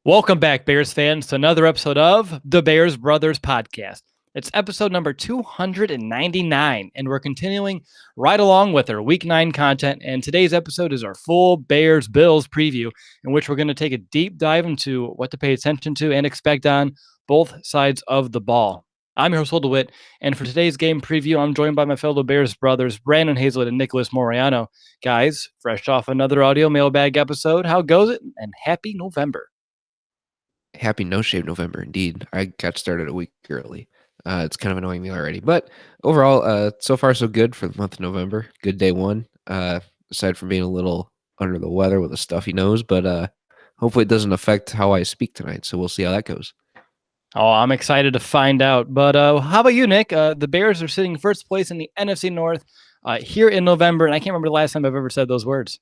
Welcome back, Bears fans, to another episode of the Bears Brothers Podcast. It's episode number 299, and we're continuing right along with our Week 9 content. And today's episode is our full Bears-Bills preview, in which we're going to take a deep dive into what to pay attention to and expect on both sides of the ball. I'm your host, Will DeWitt, and for today's game preview, I'm joined by my fellow Bears brothers, Brandon Hazlett and Nicholas Moriano. Guys, fresh off another audio mailbag episode, how goes it? And happy November. Happy No Shave November, indeed. I got started a week early. It's kind of annoying me already. But overall, so far so good for the month of November. Good day one, aside from being a little under the weather with a stuffy nose. But hopefully it doesn't affect how I speak tonight. So we'll see how that goes. Oh, I'm excited to find out. But how about you, Nick? The Bears are sitting first place in the NFC North here in November. And I can't remember the last time I've ever said those words.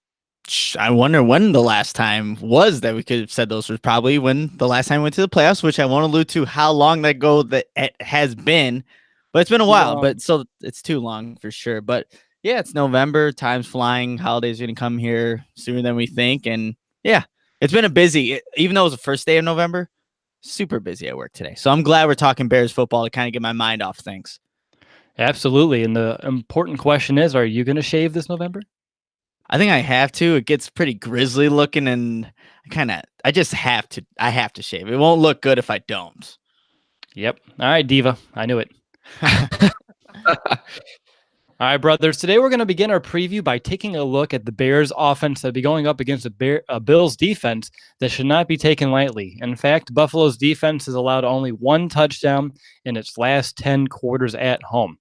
I wonder when the last time was that we could have said those. Was probably when the last time we went to the playoffs, which I won't allude to how long that ago that it has been, but it's been a while. But so it's too long for sure. But yeah, it's November. Time's flying. Holidays are gonna come here sooner than we think, and yeah, it's been a busy. Even though it was the first day of November, super busy at work today. So I'm glad we're talking Bears football to kind of get my mind off things. Absolutely. And the important question is: are you going to shave this November? I think I have to. It gets pretty grisly looking, and I just have to. I have to shave. It won't look good if I don't. Yep. All right, Diva. I knew it. All right, brothers. Today we're going to begin our preview by taking a look at the Bears' offense that'll be going up against a Bills' defense that should not be taken lightly. In fact, Buffalo's defense has allowed only one touchdown in its last 10 quarters at home.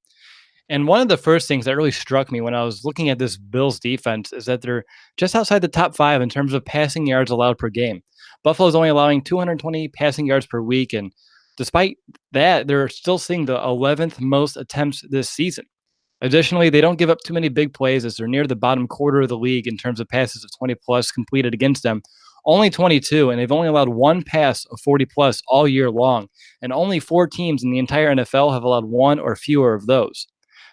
And one of the first things that really struck me when I was looking at this Bills defense is that they're just outside the top 5 in terms of passing yards allowed per game. Buffalo's only allowing 220 passing yards per week, and despite that, they're still seeing the 11th most attempts this season. Additionally, they don't give up too many big plays as they're near the bottom quarter of the league in terms of passes of 20 plus completed against them. Only 22, and they've only allowed one pass of 40 plus all year long, and only 4 teams in the entire NFL have allowed one or fewer of those.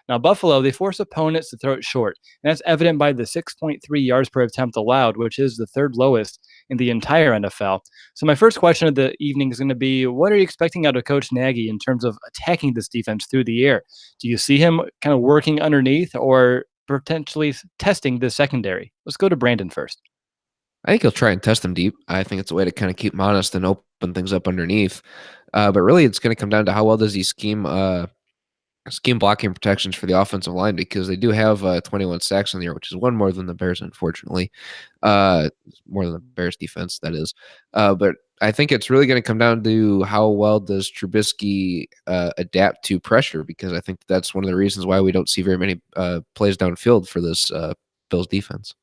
Now, Buffalo, they force opponents to throw it short, and that's evident by the 6.3 yards per attempt allowed, which is the third lowest in the entire NFL. So my first question of the evening is going to be, what are you expecting out of Coach Nagy in terms of attacking this defense through the air? Do you see him kind of working underneath or potentially testing the secondary? Let's go to Brandon first. I think he'll try and test them deep. I think it's a way to kind of keep them honest and open things up underneath. But really, it's going to come down to how well does he scheme blocking protections for the offensive line, because they do have 21 sacks in the year, which is one more than the Bears, unfortunately. More than the Bears defense, that is. But I think it's really going to come down to how well does Trubisky adapt to pressure, because I think that's one of the reasons why we don't see very many plays downfield for this Bills defense.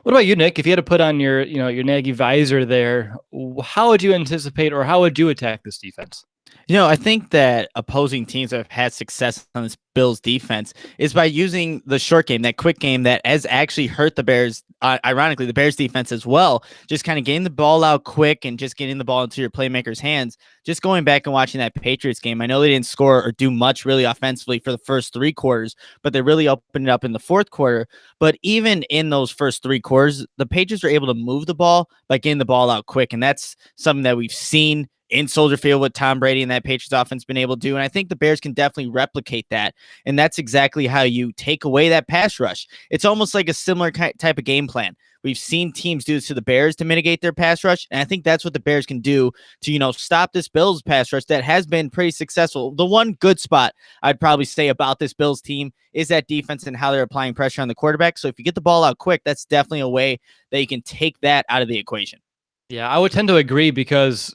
What about you, Nick? If you had to put on your Nagy visor there, how would you anticipate or how would you attack this defense? I think that opposing teams that have had success on this Bills defense is by using the short game, that quick game that has actually hurt the Bears, ironically, the Bears defense as well, just kind of getting the ball out quick and just getting the ball into your playmakers' hands. Just going back and watching that Patriots game, I know they didn't score or do much really offensively for the first 3 quarters, but they really opened it up in the fourth quarter. But even in those first 3 quarters, the Patriots were able to move the ball by getting the ball out quick, and that's something that we've seen in Soldier Field with Tom Brady and that Patriots offense been able to do. And I think the Bears can definitely replicate that. And that's exactly how you take away that pass rush. It's almost like a similar type of game plan. We've seen teams do this to the Bears to mitigate their pass rush. And I think that's what the Bears can do to, stop this Bills pass rush that has been pretty successful. The one good spot I'd probably say about this Bills team is that defense and how they're applying pressure on the quarterback. So if you get the ball out quick, that's definitely a way that you can take that out of the equation. Yeah, I would tend to agree because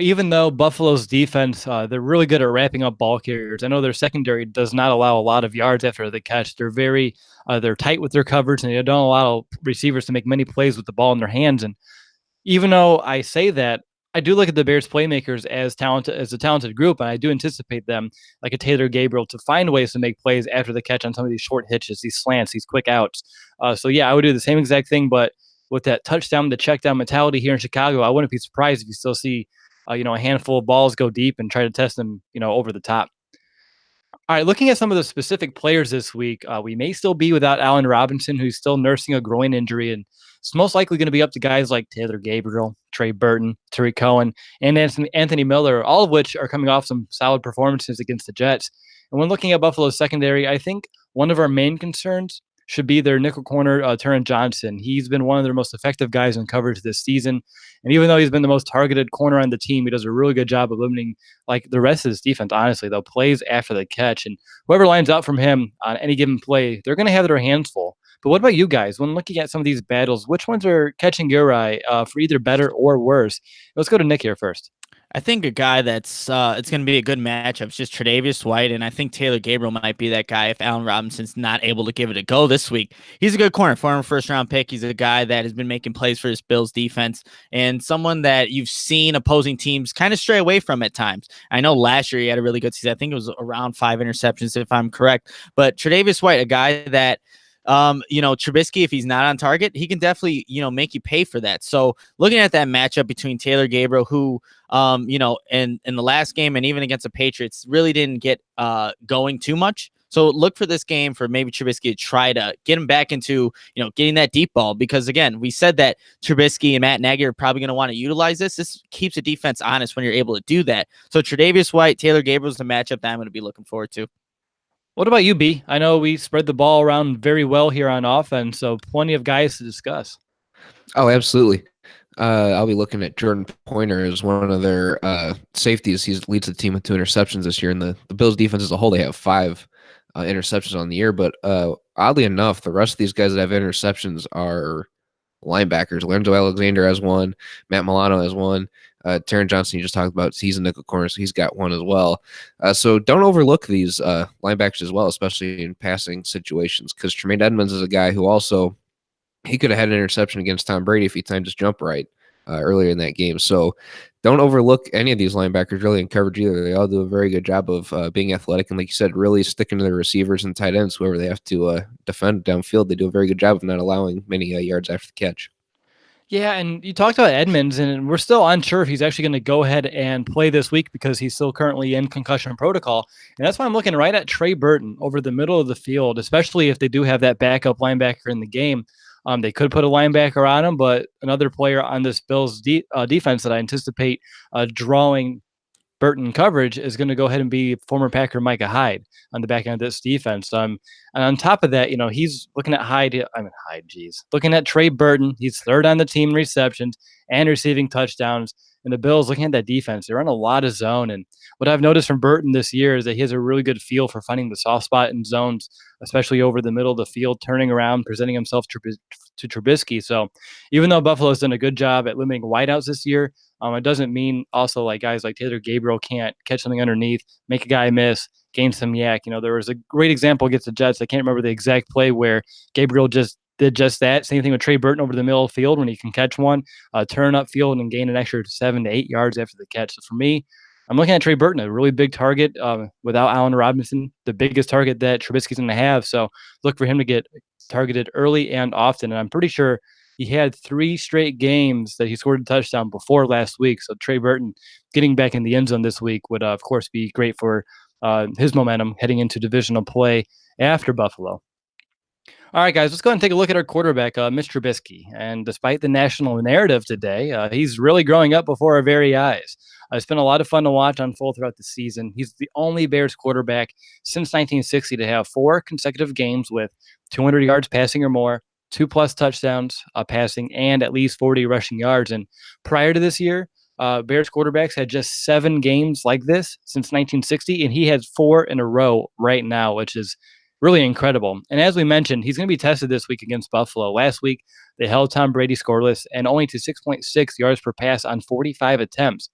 even though Buffalo's defense, they're really good at wrapping up ball carriers. I know their secondary does not allow a lot of yards after the catch. They're they're tight with their coverage, and they don't allow receivers to make many plays with the ball in their hands. And even though I say that, I do look at the Bears playmakers as a talented group, and I do anticipate them, like a Taylor Gabriel, to find ways to make plays after the catch on some of these short hitches, these slants, these quick outs. So yeah, I would do the same exact thing, but with that touchdown, the check down mentality here in Chicago, I wouldn't be surprised if you still see a handful of balls go deep and try to test them, over the top. All right, looking at some of the specific players this week, we may still be without Allen Robinson, who's still nursing a groin injury, and it's most likely going to be up to guys like Taylor Gabriel, Trey Burton, Tariq Cohen, and Anthony Miller, all of which are coming off some solid performances against the Jets. And when looking at Buffalo's secondary, I think one of our main concerns should be their nickel corner, Turin Johnson. He's been one of their most effective guys in coverage this season. And even though he's been the most targeted corner on the team, he does a really good job of limiting like the rest of his defense, honestly, though, plays after the catch. And whoever lines up from him on any given play, they're going to have their hands full. But what about you guys? When looking at some of these battles, which ones are catching your eye for either better or worse? Let's go to Nick here first. I think a guy that's it's going to be a good matchup is just Tre'Davious White, and I think Taylor Gabriel might be that guy if Allen Robinson's not able to give it a go this week. He's a good corner, former first-round pick. He's a guy that has been making plays for his Bills defense and someone that you've seen opposing teams kind of stray away from at times. I know last year he had a really good season. I think it was around 5 interceptions, if I'm correct. But Tre'Davious White, a guy that Trubisky, if he's not on target, he can definitely, make you pay for that. So looking at that matchup between Taylor Gabriel, who, in the last game and even against the Patriots, really didn't get going too much. So look for this game for maybe Trubisky to try to get him back into, getting that deep ball. Because, again, we said that Trubisky and Matt Nagy are probably going to want to utilize this. This keeps the defense honest when you're able to do that. So Tre'Davious White, Taylor Gabriel is the matchup that I'm going to be looking forward to. What about you, B? I know we spread the ball around very well here on offense, so plenty of guys to discuss. Oh, absolutely. I'll be looking at Jordan Pointer as one of their safeties. He leads the team with 2 interceptions this year. And the Bills defense as a whole, they have 5 interceptions on the year. But oddly enough, the rest of these guys that have interceptions are linebackers. Lorenzo Alexander has 1. Matt Milano has 1. Taron Johnson, you just talked about, he's a nickel corner, so he's got 1 as well. So don't overlook these linebackers as well, especially in passing situations, because Tremaine Edmonds is a guy who also, he could have had an interception against Tom Brady if he timed his jump right earlier in that game. So don't overlook any of these linebackers really in coverage either. They all do a very good job of being athletic. And like you said, really sticking to their receivers and tight ends, whoever they have to defend downfield. They do a very good job of not allowing many yards after the catch. Yeah, and you talked about Edmonds, and we're still unsure if he's actually going to go ahead and play this week because he's still currently in concussion protocol. And that's why I'm looking right at Trey Burton over the middle of the field, especially if they do have that backup linebacker in the game. They could put a linebacker on him, but another player on this Bills defense that I anticipate drawing Burton coverage is going to go ahead and be former Packer Micah Hyde on the back end of this defense. And on top of that, he's looking at looking at Trey Burton. He's 3rd on the team in receptions and receiving touchdowns. And the Bills, looking at that defense, they run a lot of zone. And what I've noticed from Burton this year is that he has a really good feel for finding the soft spot in zones, especially over the middle of the field, turning around, presenting himself to Trubisky. So even though Buffalo's done a good job at limiting wideouts this year, it doesn't mean also like guys like Taylor Gabriel can't catch something underneath, make a guy miss, gain some yak. There was a great example against the Jets. I can't remember the exact play where Gabriel just did just that. Same thing with Trey Burton over the middle of the field when he can catch one, turn up field and gain an extra 7 to 8 yards after the catch. So for me, I'm looking at Trey Burton, a really big target without Allen Robinson, the biggest target that Trubisky's going to have. So look for him to get targeted early and often. And I'm pretty sure he had 3 straight games that he scored a touchdown before last week. So Trey Burton getting back in the end zone this week would, of course, be great for his momentum heading into divisional play after Buffalo. All right, guys, let's go ahead and take a look at our quarterback, Mr. Trubisky. And despite the national narrative today, he's really growing up before our very eyes. It's been a lot of fun to watch unfold throughout the season. He's the only Bears quarterback since 1960 to have 4 consecutive games with 200 yards passing or more, 2+ touchdowns passing, and at least 40 rushing yards. And prior to this year, Bears quarterbacks had just 7 games like this since 1960, and he has 4 in a row right now, which is really incredible. And as we mentioned, he's going to be tested this week against Buffalo. Last week, they held Tom Brady scoreless and only to 6.6 yards per pass on 45 attempts.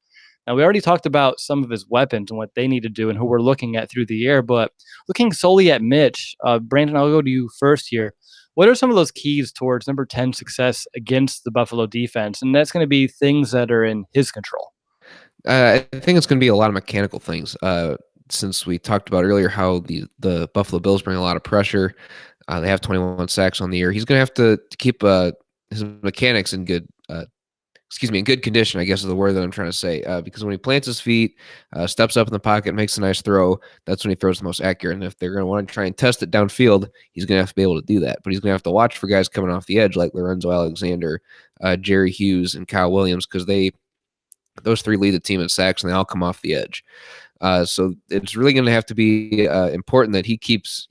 Now, we already talked about some of his weapons and what they need to do and who we're looking at through the air, but looking solely at Mitch, Brandon, I'll go to you first here. What are some of those keys towards number 10 success against the Buffalo defense? And that's going to be things that are in his control. I think it's going to be a lot of mechanical things. Since we talked about earlier how the Buffalo Bills bring a lot of pressure, they have 21 sacks on the year. He's going to have to keep his mechanics in good in good condition, I guess is the word that I'm trying to say. Because when he plants his feet, steps up in the pocket, makes a nice throw, that's when he throws the most accurate. And if they're going to want to try and test it downfield, he's going to have to be able to do that. But he's going to have to watch for guys coming off the edge like Lorenzo Alexander, Jerry Hughes, and Kyle Williams, because those three lead the team in sacks, and they all come off the edge. So it's really going to have to be important that he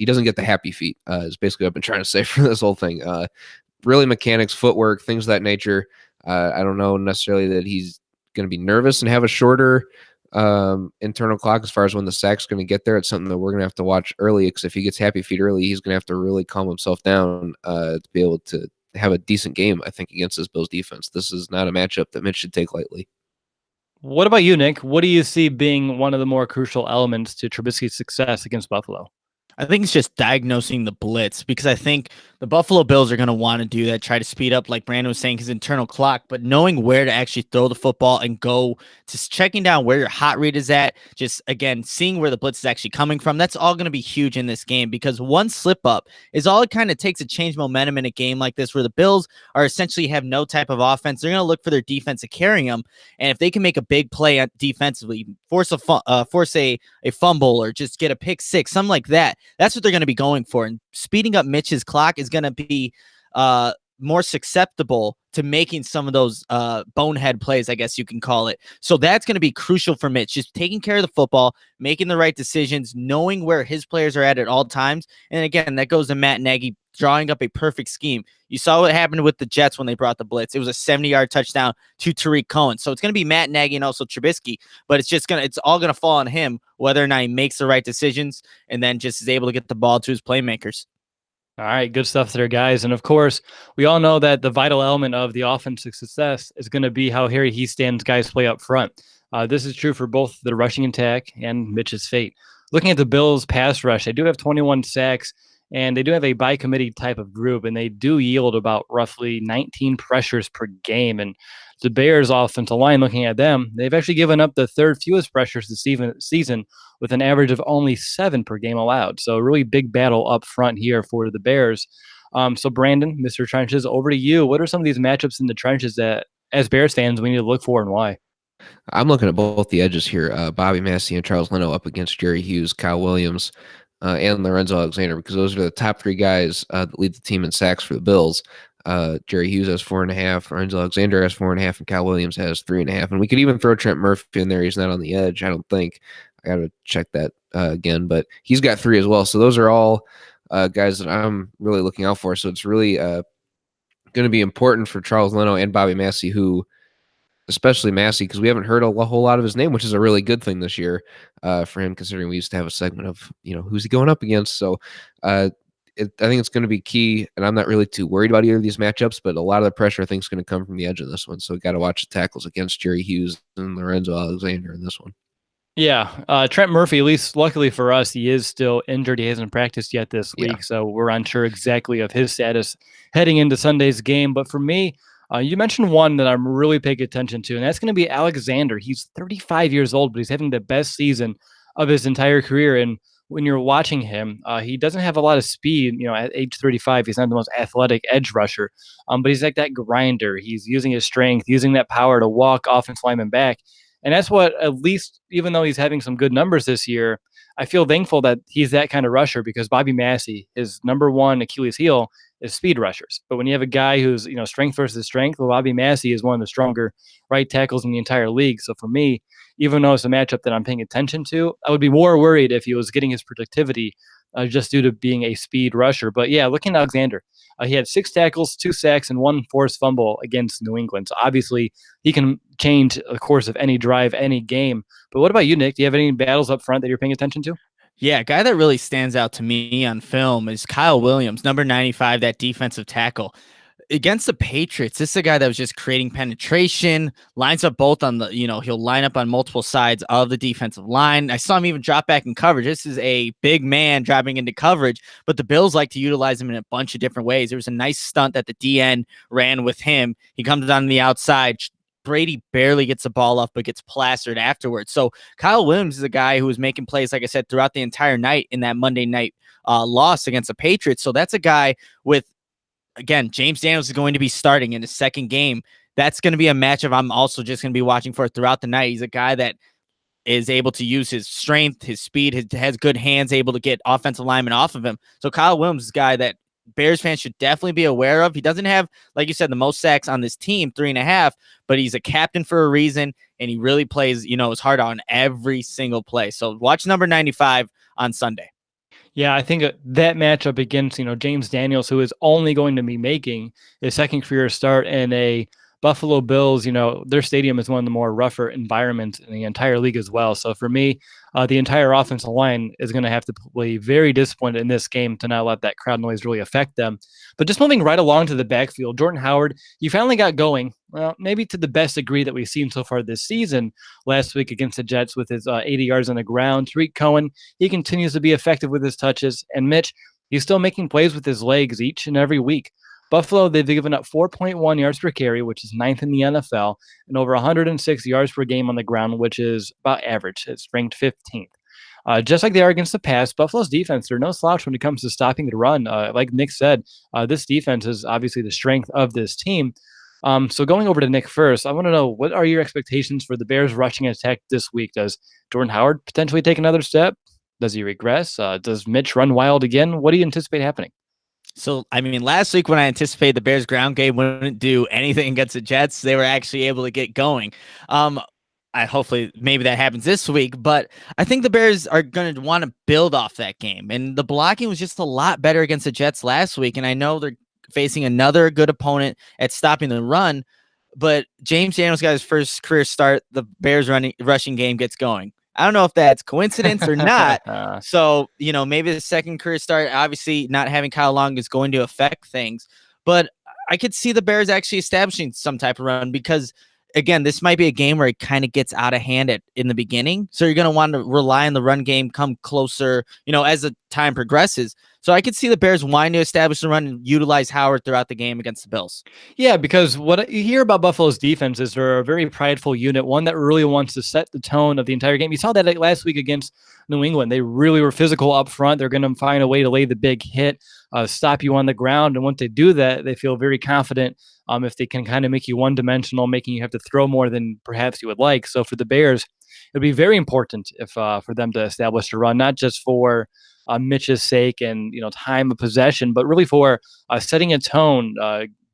doesn't get the happy feet, is basically what I've been trying to say for this whole thing. Really mechanics, footwork, things of that nature. I don't know necessarily that he's going to be nervous and have a shorter internal clock as far as when the sack's going to get there. It's something that we're going to have to watch early, because if he gets happy feet early, he's going to have to really calm himself down to be able to have a decent game, I think, against this Bills defense. This is not a matchup that Mitch should take lightly. What about you, Nick? What do you see being one of the more crucial elements to Trubisky's success against Buffalo? I think it's just diagnosing the blitz, because I think the Buffalo Bills are going to want to do that, try to speed up, like Brandon was saying, his internal clock, but knowing where to actually throw the football and go to checking down where your hot read is at, just again, seeing where the blitz is actually coming from. That's all going to be huge in this game, because one slip up is all it kind of takes to change momentum in a game like this, where the Bills are essentially have no type of offense. They're going to look for their defense to carry them. And if they can make a big play defensively, force a fumble, or just get a pick six, something like that, that's what they're going to be going for. And speeding up Mitch's clock is going to be more susceptible to making some of those bonehead plays, I guess you can call it. So that's going to be crucial for Mitch, just taking care of the football, making the right decisions, knowing where his players are at all times. And again, that goes to Matt Nagy drawing up a perfect scheme. You saw what happened with the Jets when they brought the blitz. It was a 70-yard touchdown to Tariq Cohen. So it's going to be Matt Nagy and also Trubisky, but it's all going to fall on him, whether or not he makes the right decisions and then just is able to get the ball to his playmakers. All right, good stuff there, guys. And of course, we all know that the vital element of the offensive success is going to be how Harry Hiestands guys play up front. This is true for both the rushing attack and Mitch's fate. Looking at the Bills' pass rush, they do have 21 sacks, and they do have a by committee type of group, and they do yield about roughly 19 pressures per game. And the Bears' offensive line, looking at them, they've actually given up the third fewest pressures this season with an average of only 7 per game allowed. So a really big battle up front here for the Bears. So Brandon, Mr. Trenches, over to you. What are some of these matchups in the trenches that, as Bears fans, we need to look for, and why? I'm looking at both the edges here. Bobby Massey and Charles Leno up against Jerry Hughes, Kyle Williams, and Lorenzo Alexander, because those are the top three guys that lead the team in sacks for the Bills. Jerry Hughes has 4.5, Lorenzo Alexander has 4.5, and Kyle Williams has 3.5. And we could even throw Trent Murphy in there. He's not on the edge, I don't think. I got to check that again, but he's got 3 as well. So those are all guys that I'm really looking out for. So it's really going to be important for Charles Leno and Bobby Massey, who, especially Massey, because we haven't heard a whole lot of his name, which is a really good thing this year for him, considering we used to have a segment of, who's he going up against. So I think it's going to be key, and I'm not really too worried about either of these matchups, but a lot of the pressure I think is going to come from the edge of this one. So we got to watch the tackles against Jerry Hughes and Lorenzo Alexander in this one. Yeah, Trent Murphy, at least luckily for us, he is still injured. He hasn't practiced yet this week, so we're unsure exactly of his status heading into Sunday's game. But for me, you mentioned one that I'm really paying attention to, and that's going to be Alexander. He's 35 years old, but he's having the best season of his entire career. And when you're watching him, he doesn't have a lot of speed. At age 35, he's not the most athletic edge rusher, but he's like that grinder. He's using his strength, using that power to walk offensive linemen back. And that's what, at least, even though he's having some good numbers this year, I feel thankful that he's that kind of rusher, because Bobby Massey, his number one Achilles heel is speed rushers. But when you have a guy who's, strength versus strength, well, Bobby Massey is one of the stronger right tackles in the entire league. So for me, even though it's a matchup that I'm paying attention to, I would be more worried if he was getting his productivity just due to being a speed rusher. But yeah, looking at Alexander, he had 6 tackles, 2 sacks, and 1 forced fumble against New England. So obviously, he can change the course of any drive, any game. But what about you, Nick? Do you have any battles up front that you're paying attention to? Yeah, a guy that really stands out to me on film is Kyle Williams, number 95, that defensive tackle. Against the Patriots, this is a guy that was just creating penetration, lines up both on the, he'll line up on multiple sides of the defensive line. I saw him even drop back in coverage. This is a big man dropping into coverage, but the Bills like to utilize him in a bunch of different ways. There was a nice stunt that the DN ran with him. He comes down the outside. Brady barely gets the ball off, but gets plastered afterwards. So Kyle Williams is a guy who was making plays, like I said, throughout the entire night in that Monday night loss against the Patriots. So that's a guy with, again, James Daniels is going to be starting in his second game. that's going to be a matchup I'm also just going to be watching for throughout the night. He's a guy that is able to use his strength, his speed, has good hands, able to get offensive linemen off of him. So Kyle Williams is a guy that Bears fans should definitely be aware of. He doesn't have, like you said, the most sacks on this team, 3.5, but he's a captain for a reason, and he really plays, his heart out on every single play. So watch number 95 on Sunday. Yeah, I think that matchup against, James Daniels, who is only going to be making his second career start in a Buffalo Bills, their stadium is one of the more rougher environments in the entire league as well. So for me, the entire offensive line is going to have to be very disciplined in this game to not let that crowd noise really affect them. But just moving right along to the backfield, Jordan Howard, you finally got going, well, maybe to the best degree that we've seen so far this season. Last week against the Jets with his 80 yards on the ground. Tariq Cohen, he continues to be effective with his touches. And Mitch, he's still making plays with his legs each and every week. Buffalo, they've given up 4.1 yards per carry, which is 9th in the NFL, and over 106 yards per game on the ground, which is about average. It's ranked 15th. Just like they are against the pass, Buffalo's defense, they're no slouch when it comes to stopping the run. Like Nick said, this defense is obviously the strength of this team. So going over to Nick first, I want to know, what are your expectations for the Bears rushing attack this week? Does Jordan Howard potentially take another step? Does he regress? Does Mitch run wild again? What do you anticipate happening? So, last week when I anticipated the Bears ground game wouldn't do anything against the Jets, they were actually able to get going. Hopefully maybe that happens this week, but I think the Bears are going to want to build off that game. And the blocking was just a lot better against the Jets last week. And I know they're facing another good opponent at stopping the run, but James Daniels got his first career start. The Bears rushing game gets going. I don't know if that's coincidence or not. So, maybe the second career start, obviously not having Kyle Long is going to affect things, but I could see the Bears actually establishing some type of run because, again, this might be a game where it kind of gets out of hand in the beginning. So you're going to want to rely on the run game, come closer, as the time progresses. So I could see the Bears wanting to establish the run and utilize Howard throughout the game against the Bills. Yeah, because what you hear about Buffalo's defense is they're a very prideful unit, one that really wants to set the tone of the entire game. You saw that last week against New England. They really were physical up front. They're going to find a way to lay the big hit, stop you on the ground. And once they do that, they feel very confident if they can kind of make you one-dimensional, making you have to throw more than perhaps you would like. So for the Bears, it would be very important if for them to establish a run, not just for Mitch's sake and time of possession, but really for setting a tone,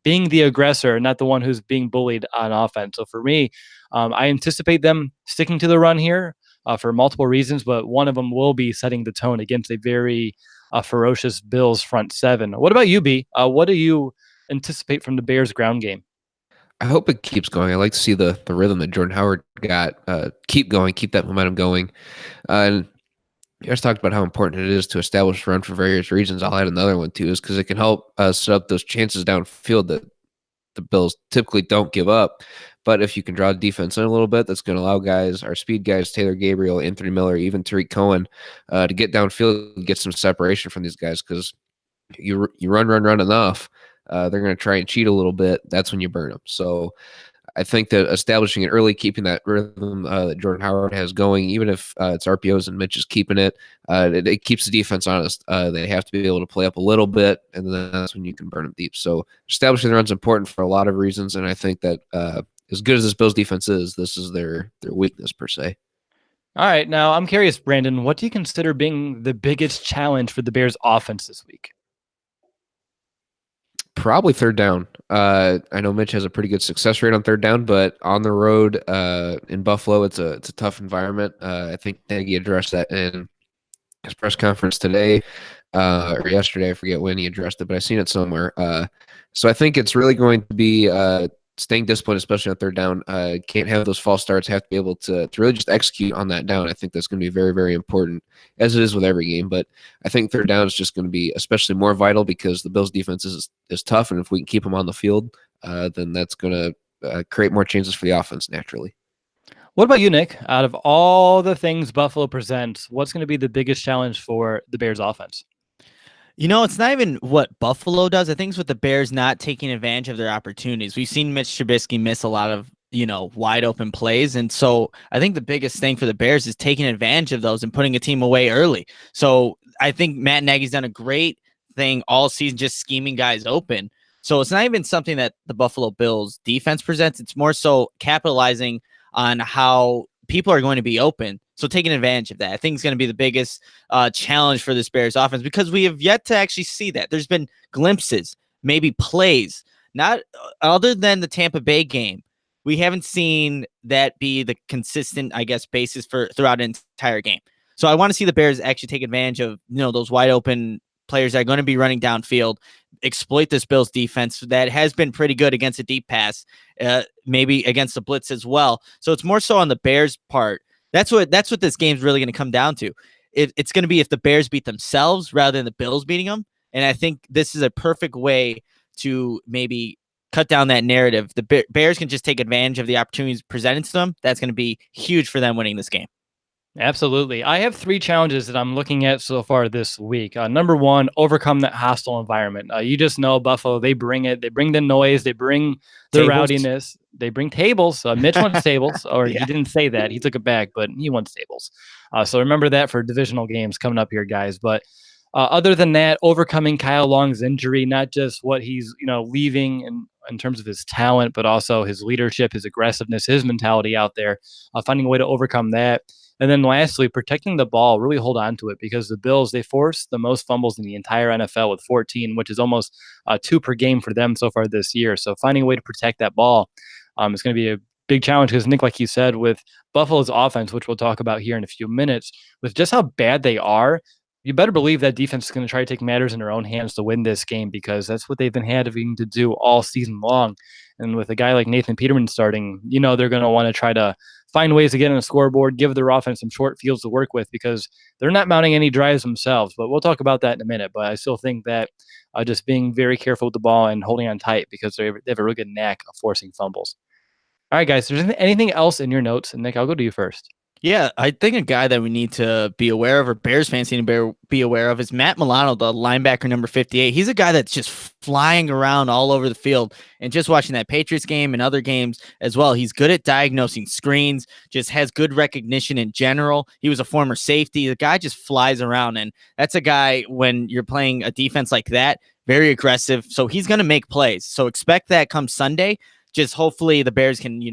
being the aggressor, not the one who's being bullied on offense. So for me, I anticipate them sticking to the run here for multiple reasons, but one of them will be setting the tone against a very ferocious Bills front seven. What about you, B? What do you anticipate from the Bears ground game? I hope it keeps going. I like to see the rhythm that Jordan Howard got keep going, keep that momentum going. And you guys talked about how important it is to establish run for various reasons. I'll add another one too, is because it can help set up those chances downfield that the Bills typically don't give up. But if you can draw the defense in a little bit, that's going to allow guys, our speed guys, Taylor Gabriel, Anthony Miller, even Tariq Cohen, to get downfield and get some separation from these guys. Because you run enough, they're going to try and cheat a little bit. That's when you burn them. So I think that establishing it early, keeping that rhythm that Jordan Howard has going, even if it's RPOs and Mitch is keeping it, it keeps the defense honest. They have to be able to play up a little bit, and then that's when you can burn them deep. So establishing the run is important for a lot of reasons, and I think that as good as this Bills defense is, this is their weakness per se. All right, now I'm curious, Brandon, what do you consider being the biggest challenge for the Bears offense this week? Probably third down. I know Mitch has a pretty good success rate on third down, but on the road in Buffalo, it's a tough environment. I think Nagy addressed that in his press conference today or yesterday. I forget when he addressed it, but I've seen it somewhere. So I think it's really going to be staying disciplined, especially on third down. Can't have those false starts. Have to be able to really just execute on that down. I think that's going to be very, very important, as it is with every game. But I think third down is just going to be especially more vital because the Bills' defense is tough, and if we can keep them on the field, then that's going to create more chances for the offense naturally. What about you, Nick? Out of all the things Buffalo presents, what's going to be the biggest challenge for the Bears' offense? It's not even what Buffalo does. I think it's with the Bears not taking advantage of their opportunities. We've seen Mitch Trubisky miss a lot of, wide open plays. And so I think the biggest thing for the Bears is taking advantage of those and putting a team away early. So I think Matt Nagy's done a great thing all season, just scheming guys open. So it's not even something that the Buffalo Bills defense presents. It's more so capitalizing on how people are going to be open. So taking advantage of that, I think is going to be the biggest challenge for this Bears offense, because we have yet to actually see that. There's been glimpses, maybe plays, not other than the Tampa Bay game. We haven't seen that be the consistent, I guess, basis for throughout an entire game. So I want to see the Bears actually take advantage of, those wide open players that are going to be running downfield, exploit this Bills defense that has been pretty good against a deep pass, maybe against the blitz as well. So it's more so on the Bears' part. That's what this game's really going to come down to. It's going to be if the Bears beat themselves rather than the Bills beating them. And I think this is a perfect way to maybe cut down that narrative. The Bears can just take advantage of the opportunities presented to them. That's going to be huge for them winning this game. Absolutely. I have 3 challenges that I'm looking at so far this week. Number 1, overcome that hostile environment. You just know Buffalo, they bring it. They bring the noise. They bring the rowdiness. They bring tables. Mitch wants tables, or Yeah. he didn't say that. He took it back, but he wants tables. So remember that for divisional games coming up here, guys. But other than that, overcoming Kyle Long's injury, not just what he's leaving in terms of his talent, but also his leadership, his aggressiveness, his mentality out there, finding a way to overcome that. And then lastly, protecting the ball, really hold on to it, because the Bills, they force the most fumbles in the entire NFL with 14, which is almost 2 per game for them so far this year. So finding a way to protect that ball is going to be a big challenge, because Nick, like you said, with Buffalo's offense, which we'll talk about here in a few minutes, with just how bad they are, you better believe that defense is going to try to take matters in their own hands to win this game, because that's what they've been having to do all season long. And with a guy like Nathan Peterman starting, they're going to want to try to find ways to get on the scoreboard, give their offense some short fields to work with, because they're not mounting any drives themselves. But we'll talk about that in a minute. But I still think that just being very careful with the ball and holding on tight, because they have a really good knack of forcing fumbles. All right, guys, there's anything else in your notes? And Nick, I'll go to you first. Yeah, I think a guy that we need to be aware of, or Bears fans need to be aware of, is Matt Milano, the linebacker number 58. He's a guy that's just flying around all over the field. And just watching that Patriots game and other games as well, he's good at diagnosing screens, just has good recognition in general. He was a former safety. The guy just flies around. And that's a guy, when you're playing a defense like that, very aggressive. So he's going to make plays. So expect that come Sunday. Just hopefully the Bears can,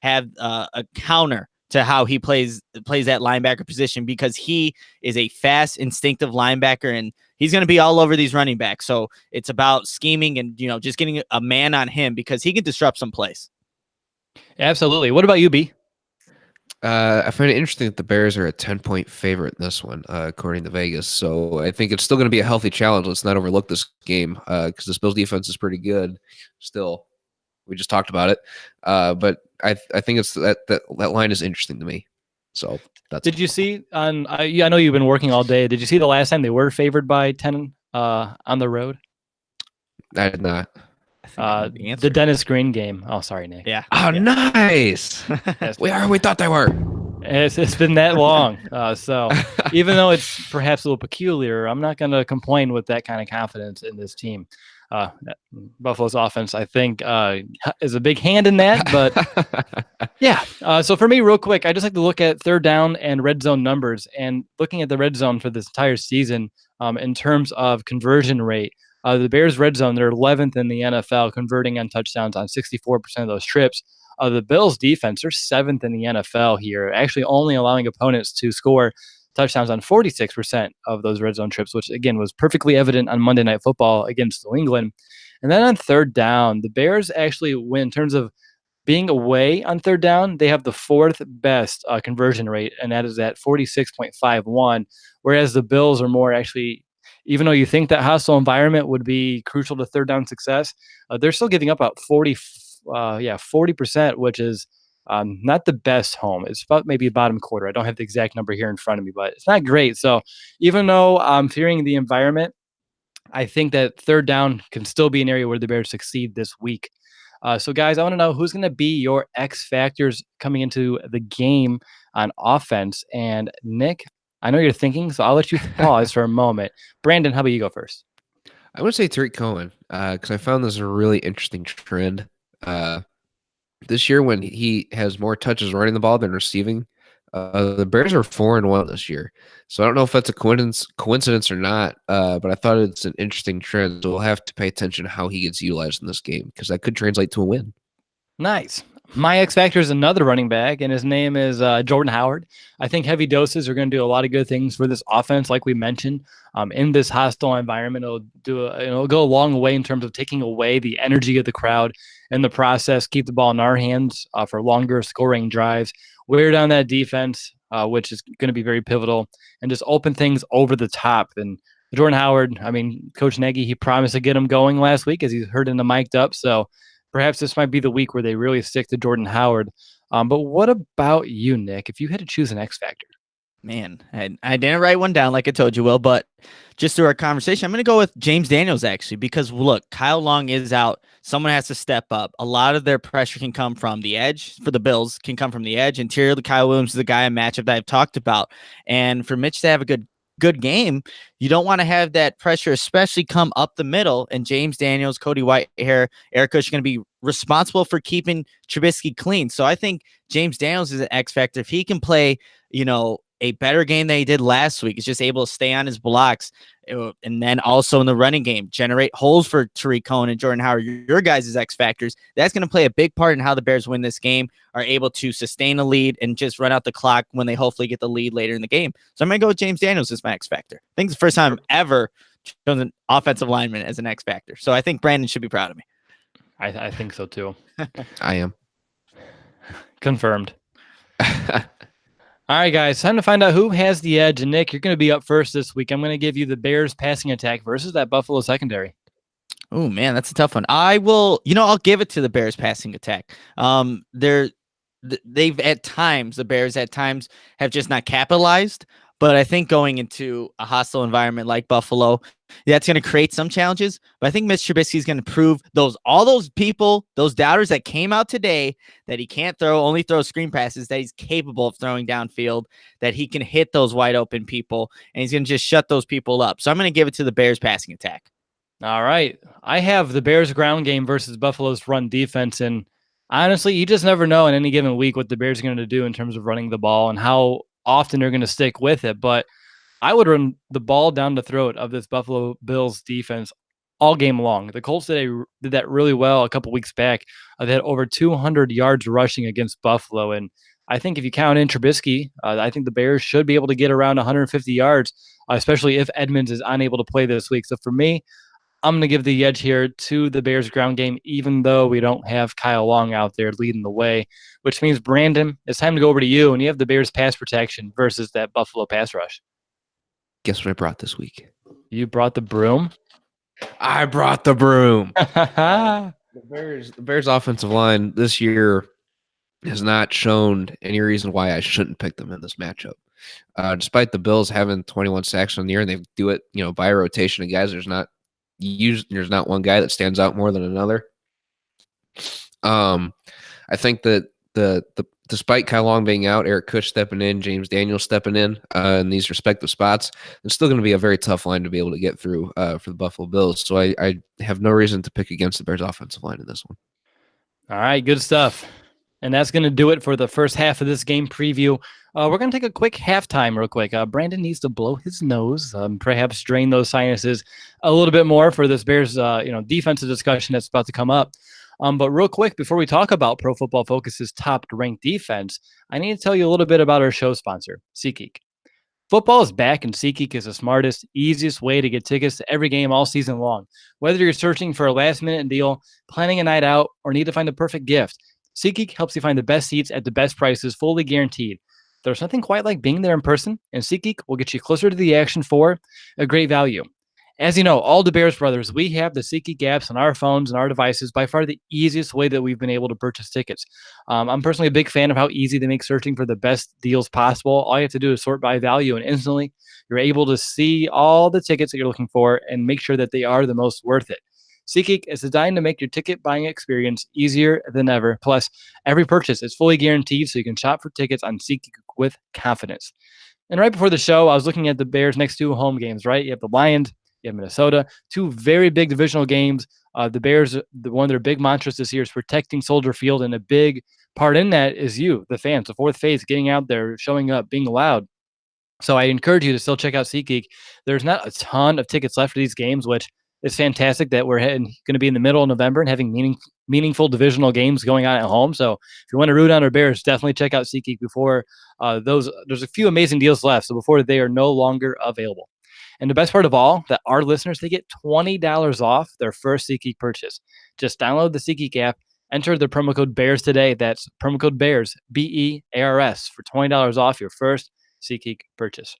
have a counter to how he plays that linebacker position, because he is a fast, instinctive linebacker, and he's going to be all over these running backs. So it's about scheming and, just getting a man on him, because he can disrupt some plays. Absolutely. What about you, B? I find it interesting that the Bears are a 10-point favorite in this one, according to Vegas. So I think it's still going to be a healthy challenge. Let's not overlook this game, because this Bills defense is pretty good still. We just talked about it. But I think it's that line is interesting to me. So that's. Did you see on? I know you've been working all day. Did you see the last time they were favored by 10 on the road? I did not. The Dennis Green game. Oh, sorry, Nick. Yeah. Oh, yeah. Nice. We thought they were. It's been that long. So even though it's perhaps a little peculiar, I'm not going to complain with that kind of confidence in this team. Buffalo's offense, I think, is a big hand in that. But yeah. So for me, real quick, I just like to look at third down and red zone numbers, and looking at the red zone for this entire season in terms of conversion rate. The Bears red zone, they're 11th in the NFL, converting on touchdowns on 64% of those trips. The Bills defense, they're 7th in the NFL here, actually only allowing opponents to score touchdowns on 46% of those red zone trips, which again was perfectly evident on Monday Night Football against New England. And then on third down, the Bears actually win in terms of being away on third down. They have the 4th best conversion rate, and that is at 46.51, whereas the Bills are more actually, even though you think that hostile environment would be crucial to third down success, they're still giving up about 40%, which is not the best home. It's about maybe a bottom quarter. I don't have the exact number here in front of me, but it's not great. So even though I'm fearing the environment, I think that third down can still be an area where the Bears succeed this week. So guys, I want to know who's going to be your X factors coming into the game on offense. And Nick, I know you're thinking, so I'll let you pause for a moment. Brandon, how about you go first? I would say Tariq Cohen, because I found this a really interesting trend. This year, when he has more touches running the ball than receiving, The Bears are 4-1 this year, so I don't know if that's a coincidence or not. But I thought it's an interesting trend. So we'll have to pay attention to how he gets utilized in this game because that could translate to a win. Nice. My X Factor is another running back, and his name is Jordan Howard. I think heavy doses are going to do a lot of good things for this offense, like we mentioned. In this hostile environment, it'll go a long way in terms of taking away the energy of the crowd in the process. Keep the ball in our hands for longer scoring drives. Wear down that defense, which is going to be very pivotal, and just open things over the top. And Jordan Howard, I mean, Coach Nagy, he promised to get him going last week as he's heard in the mic'd up. So perhaps this might be the week where they really stick to Jordan Howard. But what about you, Nick? If you had to choose an X factor, Man, I didn't write one down like I told you, Will, but just through our conversation, I'm going to go with James Daniels, actually, because look, Kyle Long is out. Someone has to step up. A lot of their pressure can come from the edge for the Bills, can come from the edge. Interior, Kyle Williams is the guy in matchup that I've talked about. And for Mitch to have a good game, you don't want to have that pressure, especially come up the middle. And James Daniels, Cody Whitehair, Eric Kush are going to be responsible for keeping Trubisky clean. So I think James Daniels is an X factor. If he can play, a better game than he did last week, is just able to stay on his blocks, and then also in the running game, generate holes for Tariq Cohen and Jordan Howard, your guys' X factors. That's going to play a big part in how the Bears win this game, are able to sustain a lead and just run out the clock when they hopefully get the lead later in the game. So I'm going to go with James Daniels as my X factor. I think it's the first time I've ever chosen an offensive lineman as an X factor. So I think Brandon should be proud of me. I think so too. I am. Confirmed. All right, guys, time to find out who has the edge. And Nick, you're going to be up first this week. I'm going to give you the Bears passing attack versus that Buffalo secondary. Oh man, that's a tough one. I'll give it to the Bears passing attack. The Bears at times have just not capitalized, but I think going into a hostile environment like Buffalo, that's going to create some challenges. But I think Mitch Trubisky is going to prove all those people, those doubters that came out today, that he can't only throw screen passes, that he's capable of throwing downfield, that he can hit those wide open people, and he's going to just shut those people up. So I'm going to give it to the Bears passing attack. All right. I have the Bears ground game versus Buffalo's run defense. And honestly, you just never know in any given week what the Bears are going to do in terms of running the ball and how often they're going to stick with it. But I would run the ball down the throat of this Buffalo Bills defense all game long. The Colts did that really well a couple weeks back. They had over 200 yards rushing against Buffalo. And I think if you count in Trubisky, I think the Bears should be able to get around 150 yards, especially if Edmonds is unable to play this week. So for me, I'm going to give the edge here to the Bears ground game, even though we don't have Kyle Long out there leading the way, which means, Brandon, it's time to go over to you, and you have the Bears pass protection versus that Buffalo pass rush. Guess what I brought this week? You brought the broom? I brought the broom. The The Bears offensive line this year has not shown any reason why I shouldn't pick them in this matchup. Despite the Bills having 21 sacks on the year, and they do it, by rotation of guys, there's not one guy that stands out more than another. I think that the despite Kyle Long being out, Eric Kush stepping in, James Daniels stepping in these respective spots, it's still going to be a very tough line to be able to get through for the Buffalo Bills. So I have no reason to pick against the Bears offensive line in this one. All right, good stuff. And that's going to do it for the first half of this game preview. We're going to take a quick halftime real quick. Brandon needs to blow his nose, perhaps drain those sinuses a little bit more for this Bears defensive discussion that's about to come up. But real quick, before we talk about Pro Football Focus's top-ranked defense, I need to tell you a little bit about our show sponsor, SeatGeek. Football is back, and SeatGeek is the smartest, easiest way to get tickets to every game all season long. Whether you're searching for a last-minute deal, planning a night out, or need to find a perfect gift, SeatGeek helps you find the best seats at the best prices, fully guaranteed. There's nothing quite like being there in person, and SeatGeek will get you closer to the action for a great value. As you know, all the Bears brothers, we have the SeatGeek apps on our phones and our devices, by far the easiest way that we've been able to purchase tickets. I'm personally a big fan of how easy they make searching for the best deals possible. All you have to do is sort by value, and instantly you're able to see all the tickets that you're looking for and make sure that they are the most worth it. SeatGeek is designed to make your ticket buying experience easier than ever. Plus, every purchase is fully guaranteed, so you can shop for tickets on SeatGeek with confidence. And right before the show, I was looking at the Bears' next two home games, right? You have the Lions You have Minnesota. Two very big divisional games. The Bears, one of their big mantras this year is protecting Soldier Field, and a big part in that is you, the fans, the fourth phase, getting out there, showing up, being loud. So I encourage you to still check out SeatGeek. There's not a ton of tickets left for these games, which is fantastic that we're going to be in the middle of November and having meaningful divisional games going on at home. So if you want to root on our Bears, definitely check out SeatGeek before there's a few amazing deals left. So before they are no longer available. And the best part of all, that our listeners, they get $20 off their first SeatGeek purchase. Just download the SeatGeek app, enter the promo code BEARS today. That's promo code BEARS, BEARS, for $20 off your first SeatGeek purchase.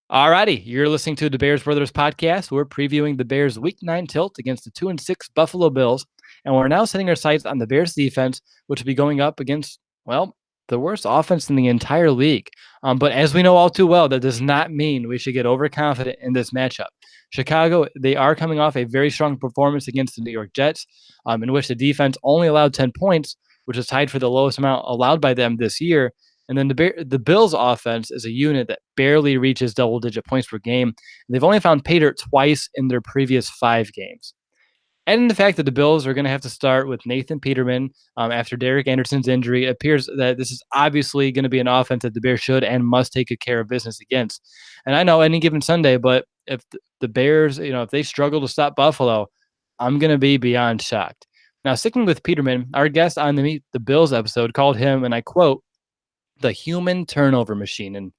Alrighty, you're listening to the Bears Brothers podcast. We're previewing the Bears' Week 9 tilt against the 2-6 Buffalo Bills, and we're now setting our sights on the Bears defense, which will be going up against, well, the worst offense in the entire league. But as we know all too well, that does not mean we should get overconfident in this matchup. Chicago, they are coming off a very strong performance against the New York Jets, in which the defense only allowed 10 points, which is tied for the lowest amount allowed by them this year. And then the Bills' offense is a unit that barely reaches double-digit points per game. They've only found pay dirt twice in their previous 5 games. And the fact that the Bills are going to have to start with Nathan Peterman after Derek Anderson's injury, it appears that this is obviously going to be an offense that the Bears should and must take good care of business against. And I know any given Sunday, but if the Bears, if they struggle to stop Buffalo, I'm going to be beyond shocked. Now, sticking with Peterman, our guest on the Meet the Bills episode called him, and I quote, the human turnover machine. And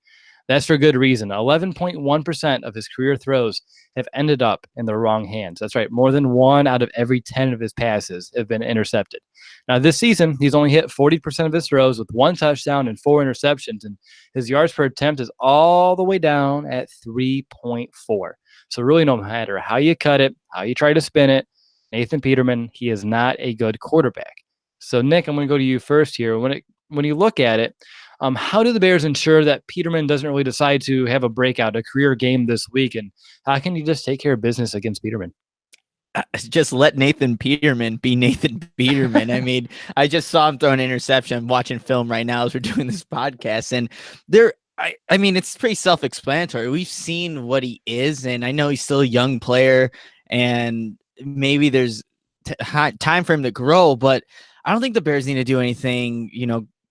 that's for good reason. 11.1% of his career throws have ended up in the wrong hands. That's right. More than 1 out of every 10 of his passes have been intercepted. Now, this season, he's only hit 40% of his throws with 1 touchdown and 4 interceptions. And his yards per attempt is all the way down at 3.4. So really, no matter how you cut it, how you try to spin it, Nathan Peterman, he is not a good quarterback. So, Nick, I'm going to go to you first here. When you look at it, how do the Bears ensure that Peterman doesn't really decide to have a breakout, a career game this week? And how can you just take care of business against Peterman? Just let Nathan Peterman be Nathan Peterman. I mean, I just saw him throw an interception. I'm watching film right now as we're doing this podcast. And I mean, it's pretty self-explanatory. We've seen what he is, and I know he's still a young player, and maybe there's time for him to grow, but I don't think the Bears need to do anything,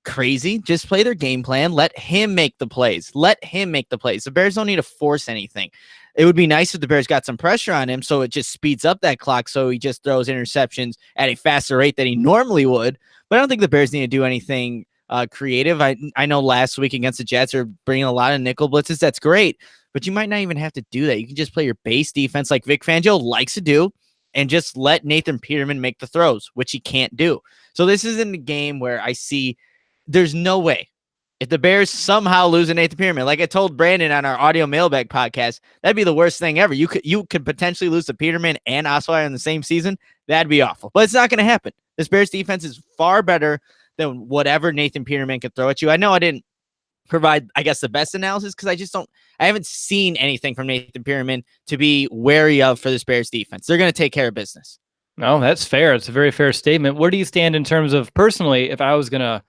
crazy. Just play their game plan. Let him make the plays. The Bears don't need to force anything. It would be nice if the Bears got some pressure on him so it just speeds up that clock so he just throws interceptions at a faster rate than he normally would. But I don't think the Bears need to do anything creative. I know last week against the Jets are bringing a lot of nickel blitzes. That's great. But you might not even have to do that. You can just play your base defense like Vic Fangio likes to do and just let Nathan Peterman make the throws, which he can't do. So this isn't a game where I see there's no way. If the Bears somehow lose a Nathan Peterman, like I told Brandon on our audio mailbag podcast, that'd be the worst thing ever. You could potentially lose to Peterman and Osweiler in the same season. That'd be awful. But it's not going to happen. This Bears defense is far better than whatever Nathan Peterman could throw at you. I know I didn't provide, I guess, the best analysis because I haven't seen anything from Nathan Peterman to be wary of for this Bears defense. They're going to take care of business. No, that's fair. It's a very fair statement. Where do you stand in terms of personally, if I was going to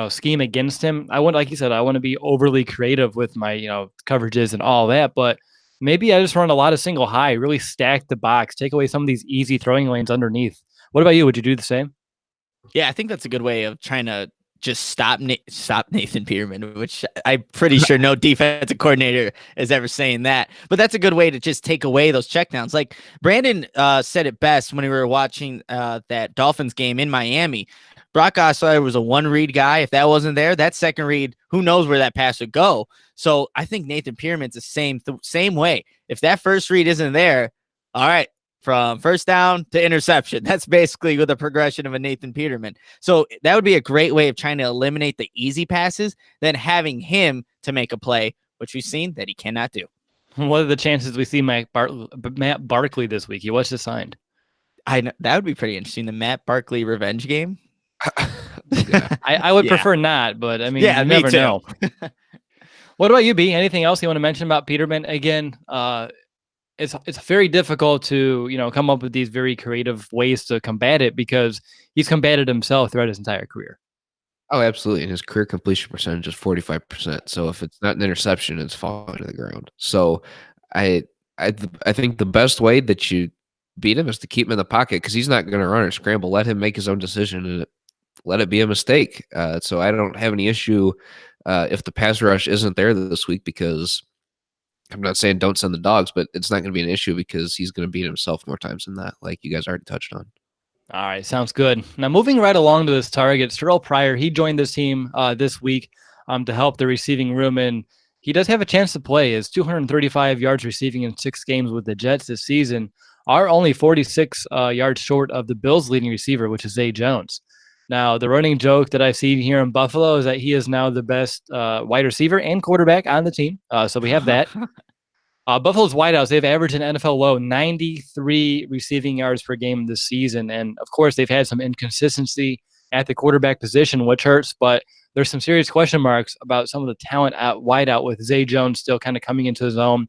scheme against him, I want, like you said, I want to be overly creative with my, coverages and all that, but maybe I just run a lot of single high, really stack the box, take away some of these easy throwing lanes underneath. What about you? Would you do the same? Yeah, I think that's a good way of trying to just stop Nathan Peterman, which I'm pretty sure no defensive coordinator is ever saying that. But that's a good way to just take away those checkdowns. Like Brandon said it best when we were watching that Dolphins game in Miami. Brock Osweiler was a one-read guy. If that wasn't there, that second read, who knows where that pass would go. So I think Nathan Peterman's the same way. If that first read isn't there, all right, from first down to interception. That's basically with the progression of a Nathan Peterman. So that would be a great way of trying to eliminate the easy passes than having him to make a play, which we've seen that he cannot do. What are the chances we see Matt Barkley this week? He was just signed. I know, that would be pretty interesting. The Matt Barkley revenge game. I would prefer not, but I mean, yeah, you me never too. know. What about you, B? Anything else you want to mention about Peterman? Again, it's very difficult to come up with these very creative ways to combat it because he's combated himself throughout his entire career. Oh, absolutely. And his career completion percentage is 45%. So if it's not an interception, it's falling to the ground. So I I think the best way that you beat him is to keep him in the pocket because he's not going to run or scramble. Let him make his own decision and let it be a mistake. So I don't have any issue if the pass rush isn't there this week because I'm not saying don't send the dogs, but it's not going to be an issue because he's going to beat himself more times than that, like you guys already touched on. All right, sounds good. Now, moving right along to this target, Terrell Pryor, he joined this team this week to help the receiving room, and he does have a chance to play. His 235 yards receiving in 6 games with the Jets this season are only 46 yards short of the Bills' leading receiver, which is Zay Jones. Now, the running joke that I've seen here in Buffalo is that he is now the best wide receiver and quarterback on the team. So we have that. Buffalo's wideouts, they've averaged an NFL low 93 receiving yards per game this season. And of course, they've had some inconsistency at the quarterback position, which hurts, but there's some serious question marks about some of the talent at wideout with Zay Jones still kind of coming into his own.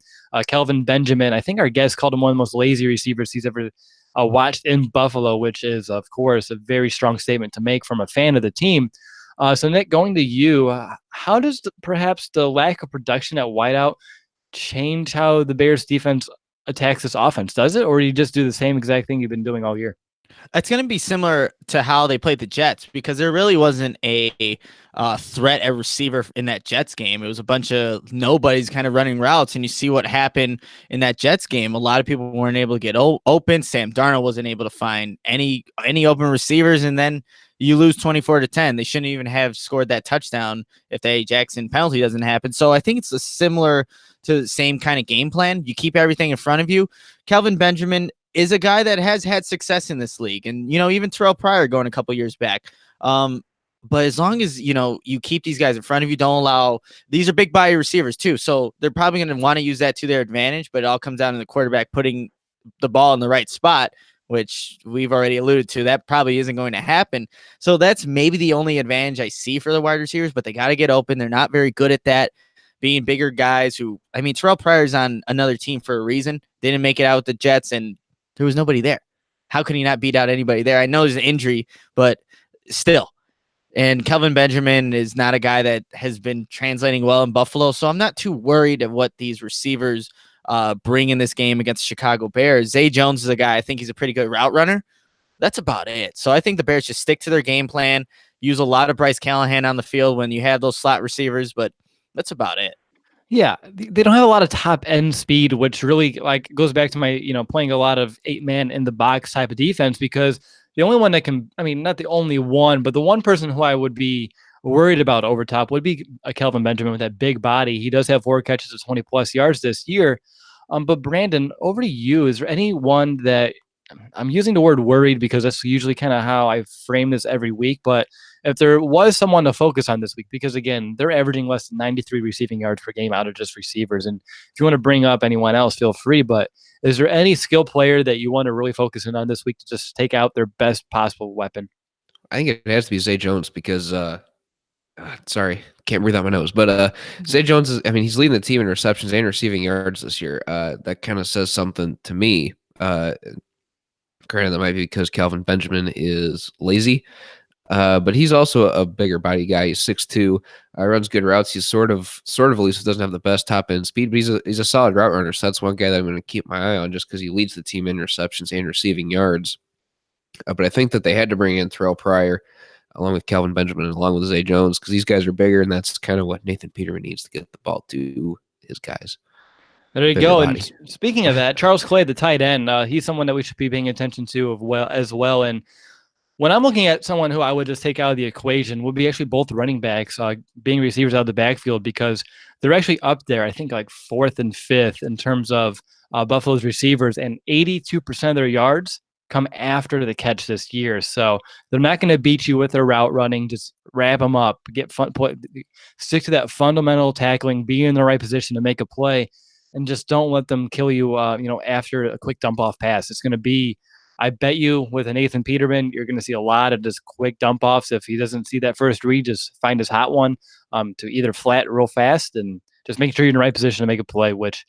Kelvin Benjamin, I think our guest called him one of the most lazy receivers he's ever watched in Buffalo, which is, of course, a very strong statement to make from a fan of the team. So, Nick, going to you, how does perhaps the lack of production at wideout change how the Bears defense attacks this offense? Does it, or do you just do the same exact thing you've been doing all year? It's going to be similar to how they played the Jets because there really wasn't a threat at receiver in that Jets game. It was a bunch of nobodies kind of running routes, and you see what happened in that Jets game. A lot of people weren't able to get open. Sam Darnold wasn't able to find any open receivers, and then you lose 24-10. They shouldn't even have scored that touchdown if the Jackson penalty doesn't happen. So I think it's a similar to the same kind of game plan. You keep everything in front of you. Kelvin Benjamin is a guy that has had success in this league. And, even Terrell Pryor going a couple years back. But as long as, you keep these guys in front of you, don't allow – these are big body receivers too. So they're probably going to want to use that to their advantage, but it all comes down to the quarterback putting the ball in the right spot, which we've already alluded to. That probably isn't going to happen. So that's maybe the only advantage I see for the wide receivers, but they got to get open. They're not very good at that, being bigger guys who – I mean, Terrell Pryor's on another team for a reason. They didn't make it out with the Jets, and there was nobody there. How can he not beat out anybody there? I know there's an injury, but still. And Kelvin Benjamin is not a guy that has been translating well in Buffalo, so I'm not too worried of what these receivers bring in this game against the Chicago Bears. Zay Jones is a guy, I think he's a pretty good route runner. That's about it. So I think the Bears just stick to their game plan, use a lot of Bryce Callahan on the field when you have those slot receivers, but that's about it. Yeah, they don't have a lot of top end speed, which really goes back to my, playing a lot of 8-man in the box type of defense, because the only one that can, not the only one, but the one person who I would be worried about over top would be a Kelvin Benjamin with that big body. He does have 4 catches of 20 plus yards this year. But Brandon, over to you. Is there anyone that I'm using the word worried because that's usually kind of how I frame this every week, but if there was someone to focus on this week, because again, they're averaging less than 93 receiving yards per game out of just receivers. And if you want to bring up anyone else, feel free. But is there any skill player that you want to really focus in on this week to just take out their best possible weapon? I think it has to be Zay Jones because, sorry, can't breathe out my nose. But Zay Jones is, he's leading the team in receptions and receiving yards this year. That kind of says something to me. Granted, that might be because Kelvin Benjamin is lazy. But he's also a bigger body guy. He's 6'2", runs good routes. He's sort of elusive, doesn't have the best top end speed, but he's a solid route runner. So that's one guy that I'm going to keep my eye on just because he leads the team in receptions and receiving yards. But I think that they had to bring in Terrell Pryor along with Kelvin Benjamin and along with Zay Jones because these guys are bigger, and that's kind of what Nathan Peterman needs to get the ball to his guys. There you go. And speaking of that, Charles Clay, the tight end, he's someone that we should be paying attention to as well. And when I'm looking at someone who I would just take out of the equation would be actually both running backs being receivers out of the backfield because they're actually up there, I think 4th and 5th in terms of Buffalo's receivers, and 82% of their yards come after the catch this year. So they're not going to beat you with their route running. Just wrap them up, stick to that fundamental tackling, be in the right position to make a play, and just don't let them kill you, after a quick dump off pass. It's going to be, I bet you with a Nathan Peterman, you're going to see a lot of just quick dump offs. If he doesn't see that first read, just find his hot one to either flat real fast and just making sure you're in the right position to make a play, which